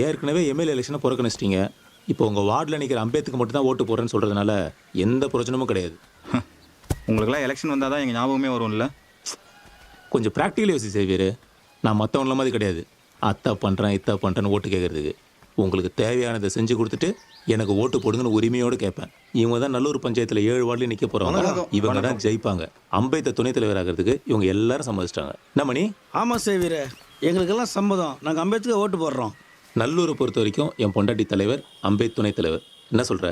ஏற்கனவே எம்எல்ஏ எலெக்ஷனை புறக்கணிச்சிட்டீங்க. இப்போ உங்கள் வார்டில் நிற்கிற அம்பேத்கர் மட்டும் தான் ஓட்டு போடுறேன்னு சொல்கிறதுனால எந்த பிரச்சனமும் கிடையாது. உங்களுக்குலாம் எலெக்ஷன் வந்தால் தான் எங்கள் ஞாபகமே வரும்ல. கொஞ்சம் ப்ராக்டிக்கல் யோசி சேவியர். நான் மற்றவங்கள மாதிரி கிடையாது. அத்தை பண்ணுறேன் இத்தை பண்ணுறேன்னு ஓட்டு கேட்குறதுக்கு. உங்களுக்கு தேவையானதை செஞ்சு கொடுத்துட்டு எனக்கு ஓட்டு போடுங்கன்னு உரிமையோடு கேட்பேன். இவங்க தான் நல்லூர் பஞ்சாயத்தில் 7 வார்டிலையும் நிற்க போகிறவங்க. இவங்க தான் ஜெயிப்பாங்க. அம்பேத்கர் துணைத் தலைவர் ஆகிறதுக்கு இவங்க எல்லாரும் சம்மதிச்சிட்டாங்க. என்ன மணி? ஆமாம் சேவியர், எங்களுக்கெல்லாம் சம்மதம். நாங்கள் அம்பேத்கர் ஓட்டு போடுறோம். நல்லூரை பொறுத்த வரைக்கும் என் பொண்டாட்டி தலைவர், அம்பேத் துணைத் தலைவர். என்ன சொல்கிற?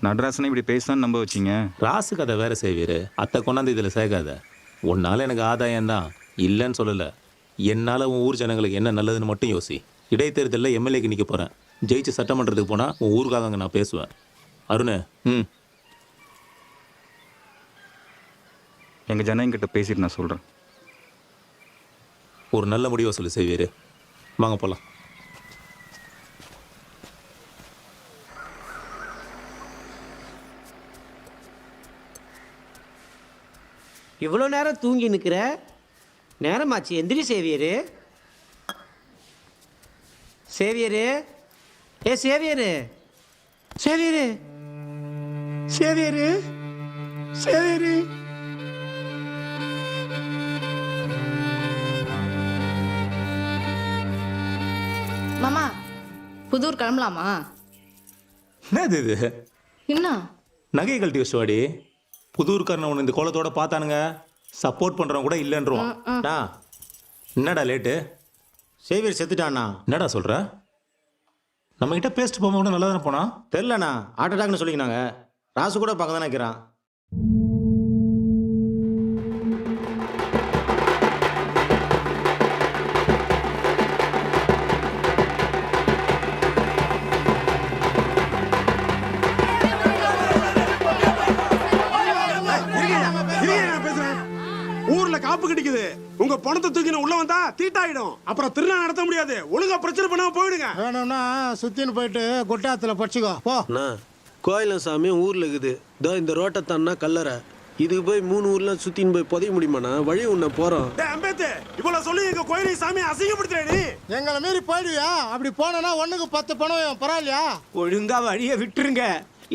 நடராசனை இப்படி பேசினான்னு நம்ப வச்சிங்க. ராசு கதை வேற சேவியர். அத்தை கொண்டாந்து இதில் சேர்க்காத. உன்னால் எனக்கு ஆதாயம் தான் இல்லைன்னு சொல்லலை. என்னால் உன் ஊர் ஜனங்களுக்கு என்ன நல்லதுன்னு மட்டும் யோசி. இடைத்தேர்தலில் எம்எல்ஏக்கு நிற்க போகிறேன். ஜெயிச்சு சட்டமன்றத்துக்கு போனால் உன் ஊருக்காக அங்கே நான் பேசுவேன். அருண், எங்கள் ஜனங்கிட்ட பேசிட்டு நான் சொல்கிறேன். ஒரு நல்ல முடிவை சொல்லு சேவியர். வாங்க போகலாம். இவ்வளோ நேரம் தூங்கி நிற்கிற நேரமாச்சு. எந்திரி சேவியரு. சேவியரு, ஏ சேவியரு, சேவியரு, சேவியரு, சேவியரு. மாமா புதூர் கிளம்பலாமா? என்னது இது? என்ன நகை கழட்டி வச்சுவாடி. புதூர்காரனை ஒன்று இந்த கோலத்தோட பார்த்தானுங்க. சப்போர்ட் பண்ணுறவங்க கூட இல்லைன்றோம். என்னடா லேட்டு? சேவியர் செத்துட்டானா? என்னடா சொல்கிற? நம்மகிட்ட பேசிட்டு போகாம கூட நல்லா தானே போனா? தெரிலண்ணா, ஹார்ட் அட்டாக்னு சொல்லிக்கினாங்க. ராசு கூட பார்க்க தானே இருக்கிறான். ஊர்ல காப்பு கிடைக்குது. உங்க பணத்தை தூக்கி உள்ள வந்தா தீட்டாயிடும். அப்புறம் திருநா நடத்த முடியாது. ஒழுங்கா பிரச்சனை பண்ணாம போயிடுங்க. வேணும்னா சுத்தின்னு போயிட்டு கொட்டாத்துல படிச்சுக்கோ போ. கோயிலும் சாமியும் ஊர்ல இருக்குது. இதோ இந்த ரோட்டை தான்னா கல்லறை. இதுக்கு போய் 3 ஊர்ல சுத்தின்னு போய் புதைய முடியுமாண்ணா? வழி உன்ன போறோம். அம்பேத்து இவ்வளவு சொல்லி எங்க கோயிலையும் சாமி அசிங்கப்படுத்துறேன். எங்களை மீறி போயிடுவியா? அப்படி போனா 1க்கு 10 பணம் பரவாயில்லையா? ஒழுங்கா வழியை விட்டுருங்க.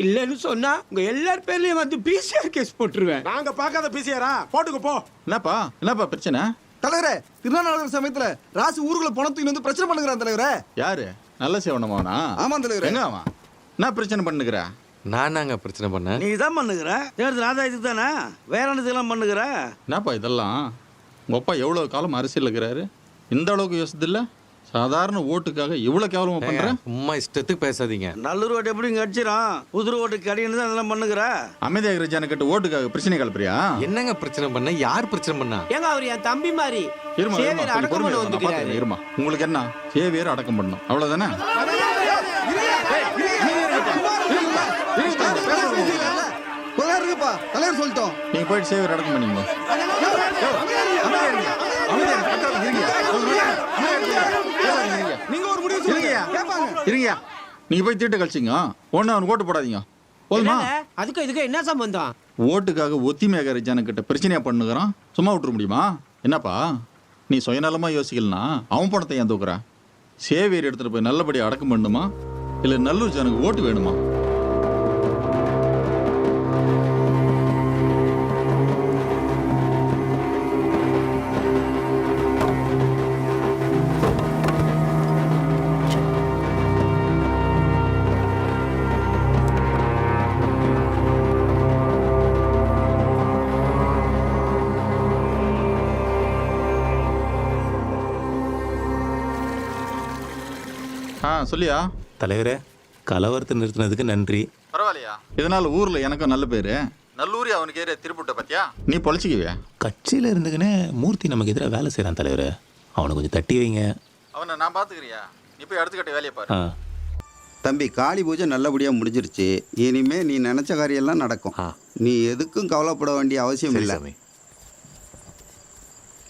இல்லன்னு சொன்னா உங்க எல்லார் பேர்லயும் வந்து பிசிஆர் கேஸ் போட்டுருவேன். நாங்க பார்க்காத பிசிஆரா? போட்டுக்கு போ. என்னப்பா பிரச்சனை? தலைவரே, திருநாள் சமயத்துல ராசு ஊருக்குள்ள பணத்துக்கு வந்து பிரச்சனை பண்ணுகிறான் தலைவரே. யாரு? நல்ல சேவனமாவனா? ஆமா தலைவரே. எங்க அவன் என்ன பிரச்சனை பண்ணுகிற? நானாங்க பிரச்சனை பண்ணேன். நீ தான் பண்ணுகிற. தேர்தல் ஆதாயத்துக்கு தானே, வேற என்னதுக்கெல்லாம் பண்ணுகிற? என்னப்பா இதெல்லாம்? உங்க அப்பா எவ்வளவு காலம் அரசியல் இருக்கிறாரு, இந்த அளவுக்கு யோசிச்சது இல்ல? சாதாரண ஓட்டுக்காக இவ்வளவு கேவலமா பண்றேன். சும்மா இஷ்டத்துக்கு பேசாதீங்க. நல்லூர் ஓட்டு எப்படி கடிச்சிடும்? புதுர் ஓட்டுக்கு கடின்னு தான் அதெல்லாம் பண்ணுகிற. அமைதியாக ஜனக்கிட்ட ஓட்டுக்காக பிரச்சனை கலப்புறியா? என்னங்க பிரச்சனை பண்ண? யார் பிரச்சனை பண்ணா? ஏங்க அவர் என் தம்பி மாதிரி. இருமா, உங்களுக்கு என்ன? சேவியர் அடக்கம் பண்ணும், அவ்வளவுதானே? தலைவர் சொல்லிட்டோம். நீங்க போயிட்டு சேவியர் அடக்கம் பண்ணீங்க. நீங்க ஒரு முடிவு இருங்க. நீங்க போய் தீட்டு கழிச்சிங்க. ஒண்ணு அவனுக்கு ஓட்டு போடாதீங்க. போதுமா? அதுக்கு இதுக்கு என்ன சம்பந்தம்? ஓட்டுக்காக ஒத்திமையாக ஜனக்கிட்ட பிரச்சனையா பண்ணுகிறான். சும்மா விட்டுற முடியுமா? என்னப்பா நீ சுயநலமா யோசிக்கலனா அவன் பணத்தை ஏன் தூக்குற? சேவியர் எடுத்துட்டு போய் நல்லபடியா அடக்கம் பண்ணுமா, இல்ல நல்லூர் ஜனக்கு ஓட்டு வேணுமா? சொல்லியா? தலைவரே, கலவரத்தை நிறுத்தினதுக்கு நன்றி. பரவாயில்லையா? இதனால ஊர்ல எனக்கும் நல்ல பேரு. நல்லூரி அவனுக்கு ஏறிய திருப்பிட்ட பத்தியா? நீ பொழைச்சிக்குவியா? கட்சியில் இருந்துக்குன்னு மூர்த்தி நமக்கு எதிராக வேலை செய்கிறான் தலைவரே. அவனை கொஞ்சம் தட்டி வைங்க. அவனை நான் பார்த்துக்கிறியா? நீ போய் அடுத்த கட்ட வேலையை பாரு. தம்பி, காளி பூஜை நல்லபடியாக முடிஞ்சிருச்சு. இனிமே நீ நினச்ச காரியெல்லாம் நடக்கும். நீ எதுக்கும் கவலைப்பட வேண்டிய அவசியம் இல்லை.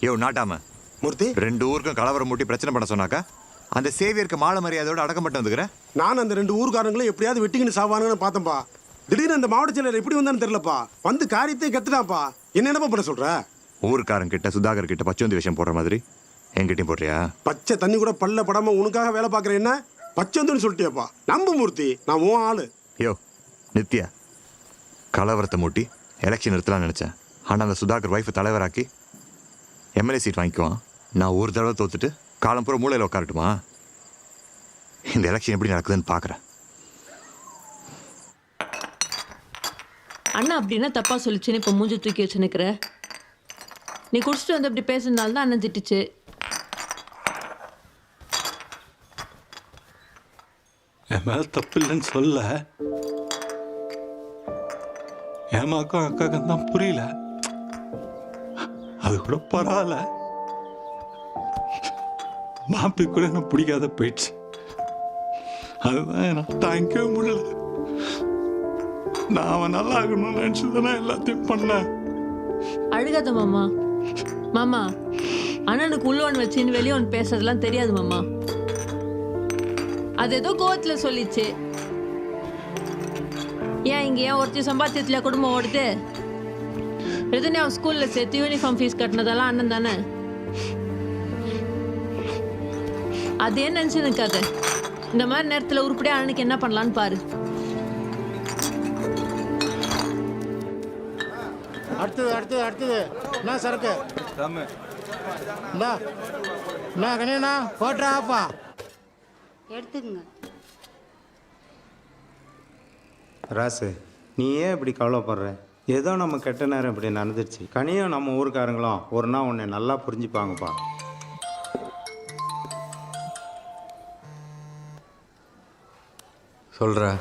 யோ நாட்டாம மூர்த்தி, 2 ஊருக்கும் கலவரம் மூட்டி பிரச்சனை பண்ண சொன்னாக்கா அந்த சேவியருக்கு மாலை மரியாதையோட அடக்கம் மட்டும் வந்துக்கிறேன். நான் அந்த 2 ஊர்காரங்களும் எப்படியாவது வெட்டிக்கின்னு சாவானுன்னு பார்த்தேன்ப்பா. திடீர்னு அந்த மாவட்ட செயலர் எப்படி வந்தான்னு தெரியலப்பா. வந்து காரியத்தையும் கெட்டுட்டான்ப்பா. என்னப்பா பண்ண சொல்ற? ஊருக்காரன் கிட்ட சுதாகர் கிட்ட பச்சோந்தி விஷயம் போடுற மாதிரி என்கிட்டயும் போடுறியா? பச்சை தண்ணி கூட பல்ல படாம உனக்காக வேலை பார்க்குறேன் என்ன பச்சைந்துன்னு சொல்லிட்டியாப்பா. நம்பு மூர்த்தி, நான் உன் ஆளு. யோ நித்யா, கலவரத்தை மூட்டி எலெக்ஷன் நிறுத்தலாம்னு நினச்சேன். ஆனால் அந்த சுதாகர் ஒய்ஃபை தலைவராக்கி எம்எல்ஏ சீட் வாங்கிக்குவான். நான் ஒரு தடவை தோத்துட்டு காலம் பூரா மூளையில் உட்காரட்டுமா? இந்த எலெக்ஷன் எப்படி நடக்குதுன்னு பார்க்குறேன். அண்ணா அப்படின்னா தப்பா சொல்லிச்சுன்னு இப்போ மூஞ்சி தூக்கி வச்சு நிற்கிற. நீ குடிச்சிட்டு வந்து அப்படி பேசுறதுனால தான் அண்ணன் திட்டுச்சு. என் மேல தப்பு இல்லைன்னு சொல்ல, ஏமாக்கும் அக்காக்கும் தான் புரியல. அது கூட பரவாயில்ல, மாப்பி கூட எனக்கு பிடிக்காத போயிடுச்சு. அதுதான் எனக்கு தாங்கிக்கவே முடியல. நான் அவன் நல்லா ஆகணும்னு நினைச்சுதானே எல்லாத்தையும் பண்ணேன். அழுகாத மாமா. மாமா, அண்ணனுக்கு உள்ளவன் வச்சுன்னு வெளியே ஒன்று பேசுறதுலாம் தெரியாது மாமா. அது ஏதோ கோவத்துல சொல்லிச்சு. ஏன் இங்க ஏன் ஒருத்தி சம்பாத்தியத்துல குடும்பம் ஓடுது? எதுனே அவன் ஸ்கூல்ல சேர்த்து யூனிஃபார்ம் ஃபீஸ் கட்டினதெல்லாம் அண்ணன் தானே. அது ஏன் நினைச்சு நிற்காது. இந்த மாதிரி நேரத்துல உருப்படியா அண்ணனுக்கு என்ன பண்ணலான்னு பாரு. அடுத்தது என்ன சரக்கு? என்ன கணியண்ணா போட்டுறாப்பா. எடுத்துக்கங்க. ராசு, நீ ஏன் இப்படி கவலைப்படுற? ஏதோ நம்ம கெட்ட நேரம் இப்படி நடந்துருச்சு. கனியும் நம்ம ஊருக்காரங்களும் ஒரு நாள் உன்னை நல்லா புரிஞ்சுப்பாங்கப்பா. சொல்கிற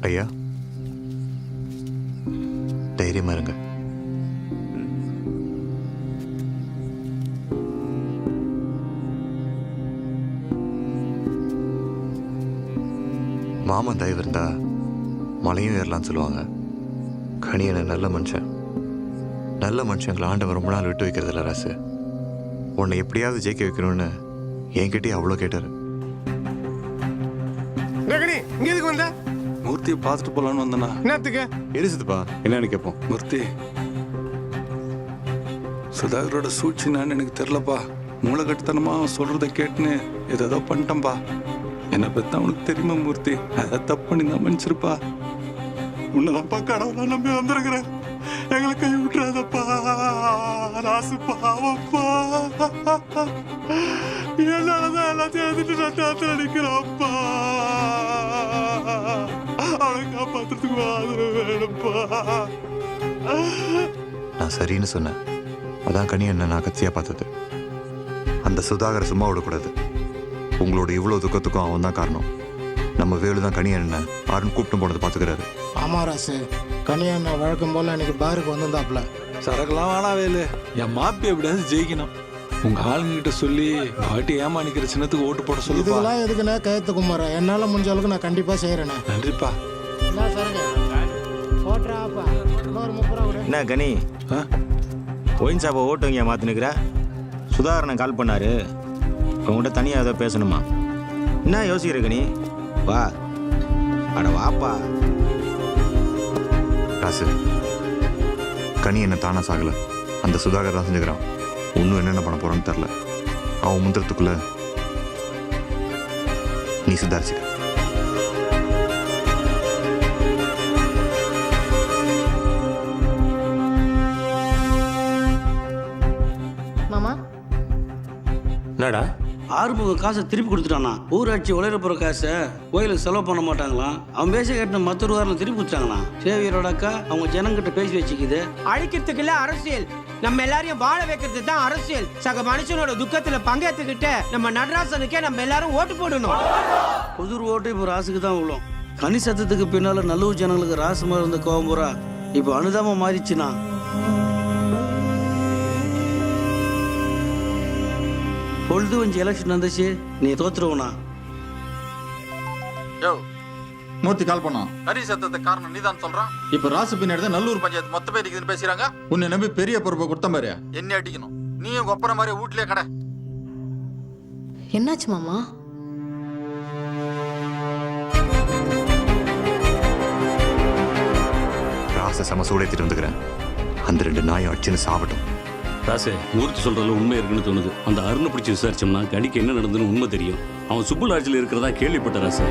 ஐயா, தைரியமா இருங்க. மாமன் தயவு இருந்தா மலையும் ஏறலாம்னு சொல்லுவாங்க. கணியனை நல்ல மனுஷன். நல்ல மனுஷங்களை ஆண்டவன் ரொம்ப நாள் விட்டு வைக்கிறது இல்லை ராசு. உன்னை எப்படியாவது ஜெயிக்க வைக்கணும்னு என்கிட்டயே அவ்வளோ கேட்டாரு. இங்க எதுக்கு வந்த? மூர்த்தியை பார்த்துட்டு போலான்னு வந்தனா. என்னத்துக்கு? எரிசுதுப்பா, என்னன்னு கேட்போம். மூர்த்தி, சுதாகரோட சூழ்ச்சி நான் எனக்கு தெரிலப்பா. மூளை கட்டுத்தனமா சொல்றதை கேட்டுன்னு ஏதோ பண்ணிட்டேன்பா. என்னை பத்தி அவனுக்கு தெரியுமா மூர்த்தி? அதை தப்பு பண்ணி தான் மன்னிச்சிருப்பா. உன்னதான்ப்பா கடவுளை நம்பி வந்திருக்கிறேன். எங்களை கை விட்டுறாதப்பா. ராசு பாவப்பா. என்னாலதான் எல்லாத்தையும் எழுதிட்டு நான் தேர்தல் அடிக்கிறோம்ப்பா. அவனை காப்பாத்துறதுக்கு ஆதரவு வேணும்ப்பா. நான் சரின்னு சொன்னேன். அதான் கனி என்ன நான் கத்தியா பார்த்தது. அந்த சுதாகரை சும்மா விடக்கூடாது. உங்களோட இவ்வளோ துக்கத்துக்கும் அவன் தான் காரணம். நம்ம வேலு தான் கனி என்ன ஆறுன்னு கூப்பிட்டு போனதை பார்த்துக்கிறாரு. ஆமா ராசு, கனியா வழக்கம் போல எனக்கு பாருக்கு வந்திருந்தாப்ல. சரக்குலாம் வேணா வேலு, என் மாப்பி எப்படியாவது ஜெயிக்கணும். உங்க ஆளுங்கிட்ட சொல்லி பாட்டி ஏமானிக்கிற சின்னத்துக்கு ஓட்டு போட சொல்லுப்பா. இதுக்கெல்லாம் எதுக்குண்ணே கயத்து குமார? என்னால முடிஞ்ச அளவுக்கு நான் கண்டிப்பா செய்யறேண்ணே. நன்றிப்பா. என்ன கனி ஒயின் ஷாப்பை ஓட்டுங்க மாற்றினுக்கிற? சுதாகரன் கால் பண்ணாரு, உங்கள்கிட்ட தனியாக ஏதோ பேசணுமா? என்ன யோசிக்கிற கனி? வா, அட வாப்பா. ராசு, கனி என்ன தானா சாகல, அந்த சுதாகர் தான் செஞ்சுக்கிறான். இன்னும் என்னென்ன பண்ண போறான்னு தெரில. அவன் முந்திரத்துக்குள்ள நீ சுதாரிச்சுக்க. மாமா என்னடா ஆறுமுகம் காசை திருப்பி கொடுத்துட்டானா? ஊராட்சி உழையிற போகிற காசை கோயிலுக்கு செலவு பண்ண மாட்டாங்களாம். அவன் பேச கேட்ட மற்ற வாரம் திருப்பி கொடுத்தாங்களாம். சேவியரோட அக்கா அவங்க ஜனங்கிட்ட பேசி வச்சுக்குது. அழிக்கிறதுக்கு இல்ல அரசியல், நம்ம எல்லாரையும் வாழ வைக்கிறது தான் அரசியல். சக மனுஷனோட துக்கத்துல பங்கேற்றுக்கிட்டு நம்ம நடராசனுக்கே நம்ம எல்லாரும் ஓட்டு போடணும். புது ஓட்டு இப்போ ராசுக்கு தான் விழும். கனி சத்தத்துக்கு பின்னால நல்லூர் ஜனங்களுக்கு ராசு மாதிரி இருந்த கோவம்புறா இப்போ அனுதாபமா மாறிச்சுனா. பொழுது கொஞ்சம் எலெக்ஷன் வந்துச்சு, நீ தோத்துருவனா? யோ மூர்த்தி கால் பண்ணான். கரி சத்தத்தை காரணம் நீதான் சொல்றான். இப்ப ராசு பின்னாடி தான் நல்லூர் பஞ்சாயத்து மொத்த பேர் இருக்குதுன்னு பேசுறாங்க. உன்னை நம்பி பெரிய பொறுப்பை கொடுத்த மாதிரி என்ன அடிக்கணும். நீயும் கொப்பர மாதிரி வீட்லயே கடை. என்னாச்சு மாமா? ராசை சம சூடேத்திட்டு வந்துக்கிறேன். அந்த 2 நாயும் அடிச்சுன்னு சாப்பிட்டோம். ராசே, மூர்த்தி சொல்றதுல உண்மை இருக்குன்னு தோணுது. அந்த அருணை பிடிச்சி விசாரிச்சோம்னா கனிக்கு என்ன நடந்ததுன்னு உண்மை தெரியும். அவன் சுப்பு லாட்ஜில் இருக்கிறதா கேள்விப்பட்ட ராசே.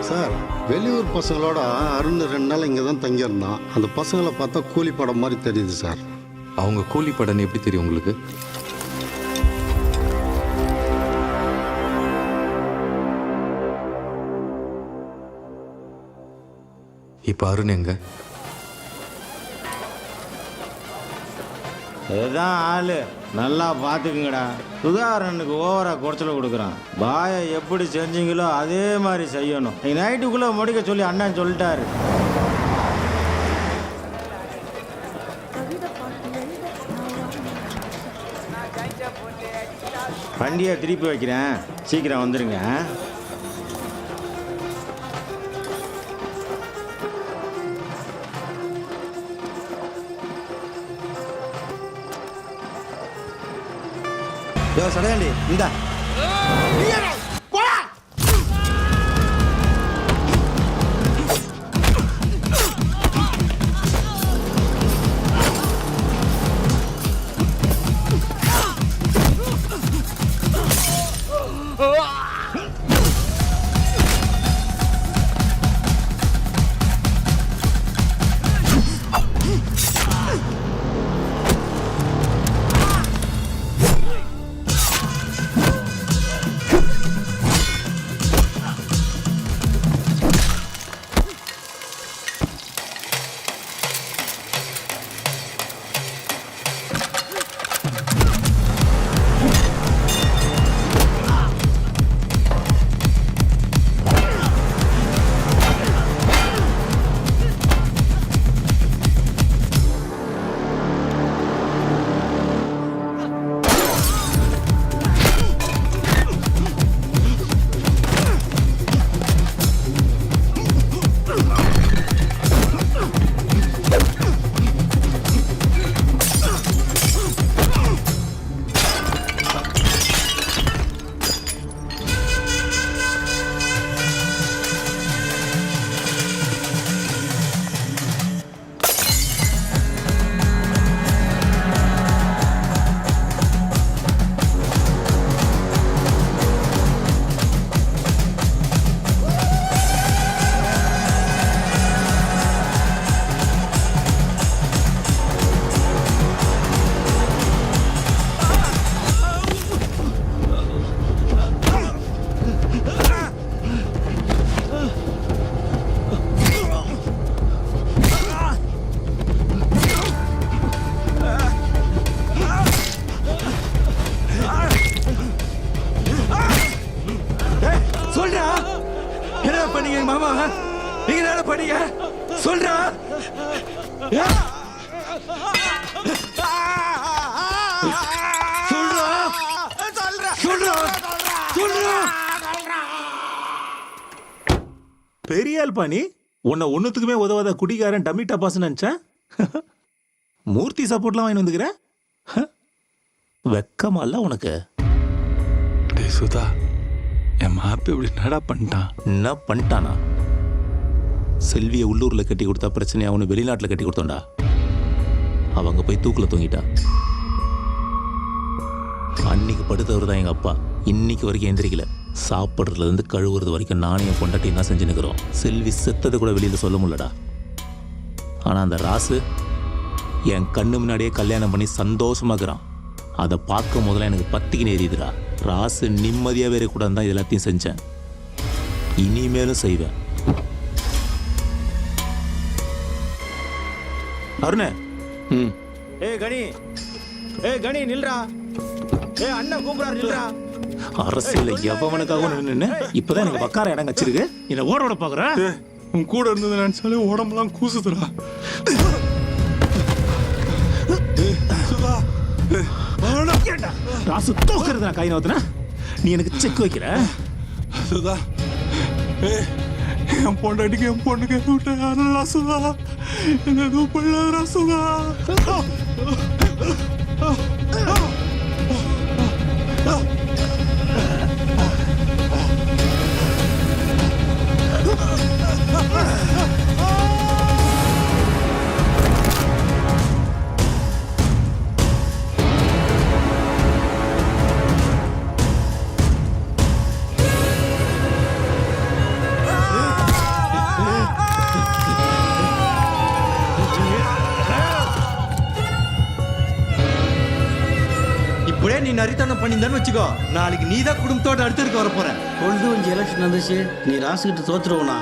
சார், வெளியூர் பசங்களோட அருண் 2 நாள் இங்கே தான் தங்கியிருந்தான். அந்த பசங்களை பார்த்தா கூலி படம் மாதிரி தெரியுது சார். அவங்க கூலி படம்னு எப்படி தெரியும் உங்களுக்கு? இப்போ அருண் எங்க? இதுதான் ஆளு, நல்லா பார்த்துக்குங்கடா. சுதாகரனுக்கு ஓவரா குறைச்சல கொடுக்குறான். பாயை எப்படி செஞ்சீங்களோ அதே மாதிரி செய்யணும். நைட்டுக்குள்ளே முடிக்க சொல்லி அண்ணன் சொல்லிட்டாரு. வண்டியை திருப்பி வைக்கிறேன், சீக்கிரம் வந்துருங்க. சடையாண்டி இந்தா பண்ணீங்க மாமா? நீங்க தானே பண்ணீங்க? சொல்றா. பெரிய ஆள் பாணி, உன்னை ஒன்னுத்துக்குமே உதவாத குடிகாரன் டம்மி டப்பாஸ் நினைச்சேன். மூர்த்தி சப்போர்ட்லாம் வாங்கி வந்துக்கிற. வெக்கமல்ல உனக்கு? டேய் சுதா, என் மாப்பி இப்படி நடா பண்ணிட்டான். என்ன பண்ணிட்டானா? செல்வியை உள்ளூர்ல கட்டி கொடுத்தா பிரச்சனை, அவனு வெளிநாட்டுல கட்டி கொடுத்தோண்டா. அவங்க போய் தூக்குல தூங்கிட்டா. அன்னைக்கு படுத்தவர் தான் எங்க அப்பா. இன்னைக்கு வரைக்கும் எந்திரிக்கல. சாப்பிட்றதுல இருந்து கழுவுறது வரைக்கும் நானும் என் பொண்டாட்டியும் தான் செஞ்சு நிற்கிறோம். செல்வி செத்தது கூட வெளியில சொல்ல முடியலடா. ஆனா அந்த ராசு என் கண்ணு முன்னாடியே கல்யாணம் பண்ணி சந்தோஷமாக்குறான். அதை பார்க்கும் முதல்ல எனக்கு பத்திக்கு எரியுதுடா. ராசு நிம்மதியாகவே இருக்கக்கூடாது தான் இது எல்லாத்தையும் செஞ்சேன். இனிமேலும் செய்வேன். அருணே. கணி நில்றா. அண்ணன் கூப்பிடாரு நில்றா. அரசியல எவனுக்காகவும் நின்று இப்பதான் எனக்கு பக்கார இடம் கச்சிருக்கு. என்ன ஓட பாக்குற? உன் கூட இருந்தது நினைச்சாலே உடம்பெல்லாம் கூசுதுடா. ராசு தோக்குறது நான் கை நோத்துனா நீ எனக்கு செக் வைக்கிற. சுதா, என் பொண்டாட்டிக்கு என் பொண்ணுக்கு விட்ட யாரா சுதா? என்ன எதுவும் பண்ணாதா சுதா? இப்படியே நீ நரித்தனம் பண்ணியிருந்தான்னு வச்சுக்கோ, நாளைக்கு நீ தான் குடும்பத்தோட அடுத்ததுக்கு வர போற. பொழுது கொஞ்சம் எலெக்ஷன் வந்துச்சு, நீ ராசுகிட்ட தோத்துருவனா?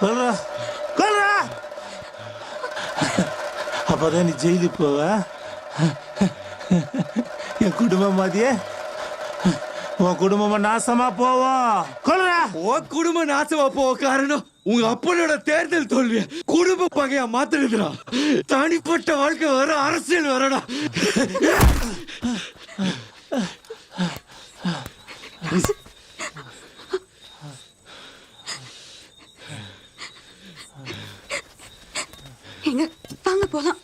கொல்றா கொல்றா அப்பதான் நீ ஜெயிலுக்கு போவ என் குடும்பம் மாதிரியே உன் குடும்பமா நாசமா போவோம் கொல்றா உன் குடும்பம் நாசமா போக காரணம் உங்க அப்பனோட தேர்தல் தோல்விய குடும்ப பகையா மாத்துறதுடா. தனிப்பட்ட வாழ்க்கை வர, அரசியல் வரடா. எங்க வாங்க போலாம்.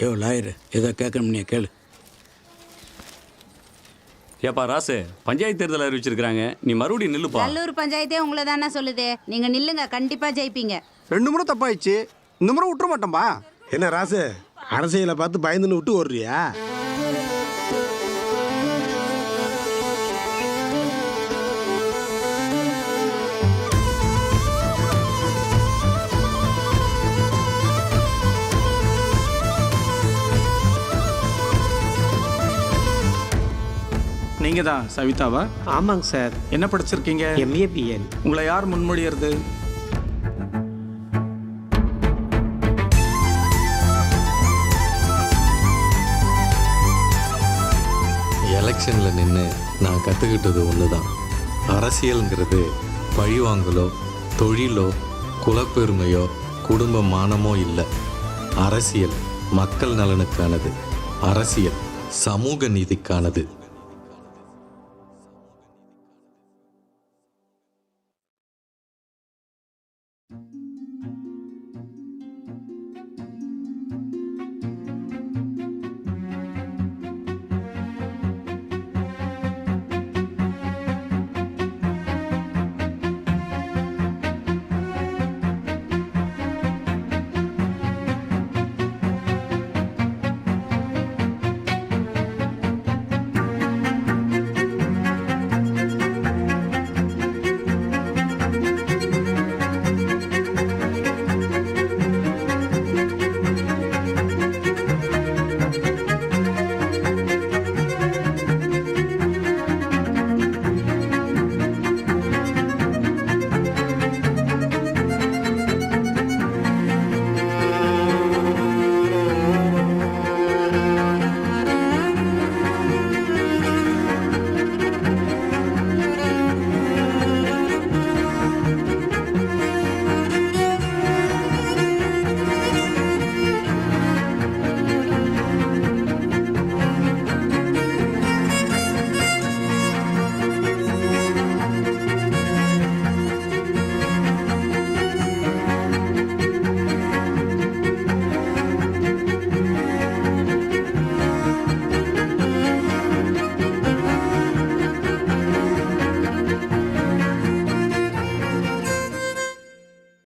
யோ லாயர் ஏதோ கேட்கணும் நீ கேளு. ஏப்பா ராசு, பஞ்சாயத்து தேர்தல் அறிவிச்சிருக்காங்க, நீ மறுபடியும் நில்லுப்பா. நல்லூர் பஞ்சாயத்தே உங்களை தானே சொல்லுது. நீங்க நில்லுங்க, கண்டிப்பா ஜெயிப்பீங்க. 2 முறை தப்பாயிடுச்சு, இந்த முறை விட்டுற மாட்டோம்பா. என்ன ராசு, அரசியலை பார்த்து பயந்துன்னு விட்டு ஓடுறியா? நீங்க தான் சவிதாவா? ஆமாங்க சார். என்ன படிச்சிருக்கீங்க? MABL. உங்களை யார் முன்மொழியறது? எலெக்ஷனில் நின்று நான் கற்றுக்கிட்டது ஒன்று தான். அரசியலுங்கிறது பழிவாங்கலோ, தொழிலோ, குலப்பெருமையோ, குடும்ப மானமோ இல்லை. அரசியல் மக்கள் நலனுக்கானது. அரசியல் சமூக நீதிக்கானது.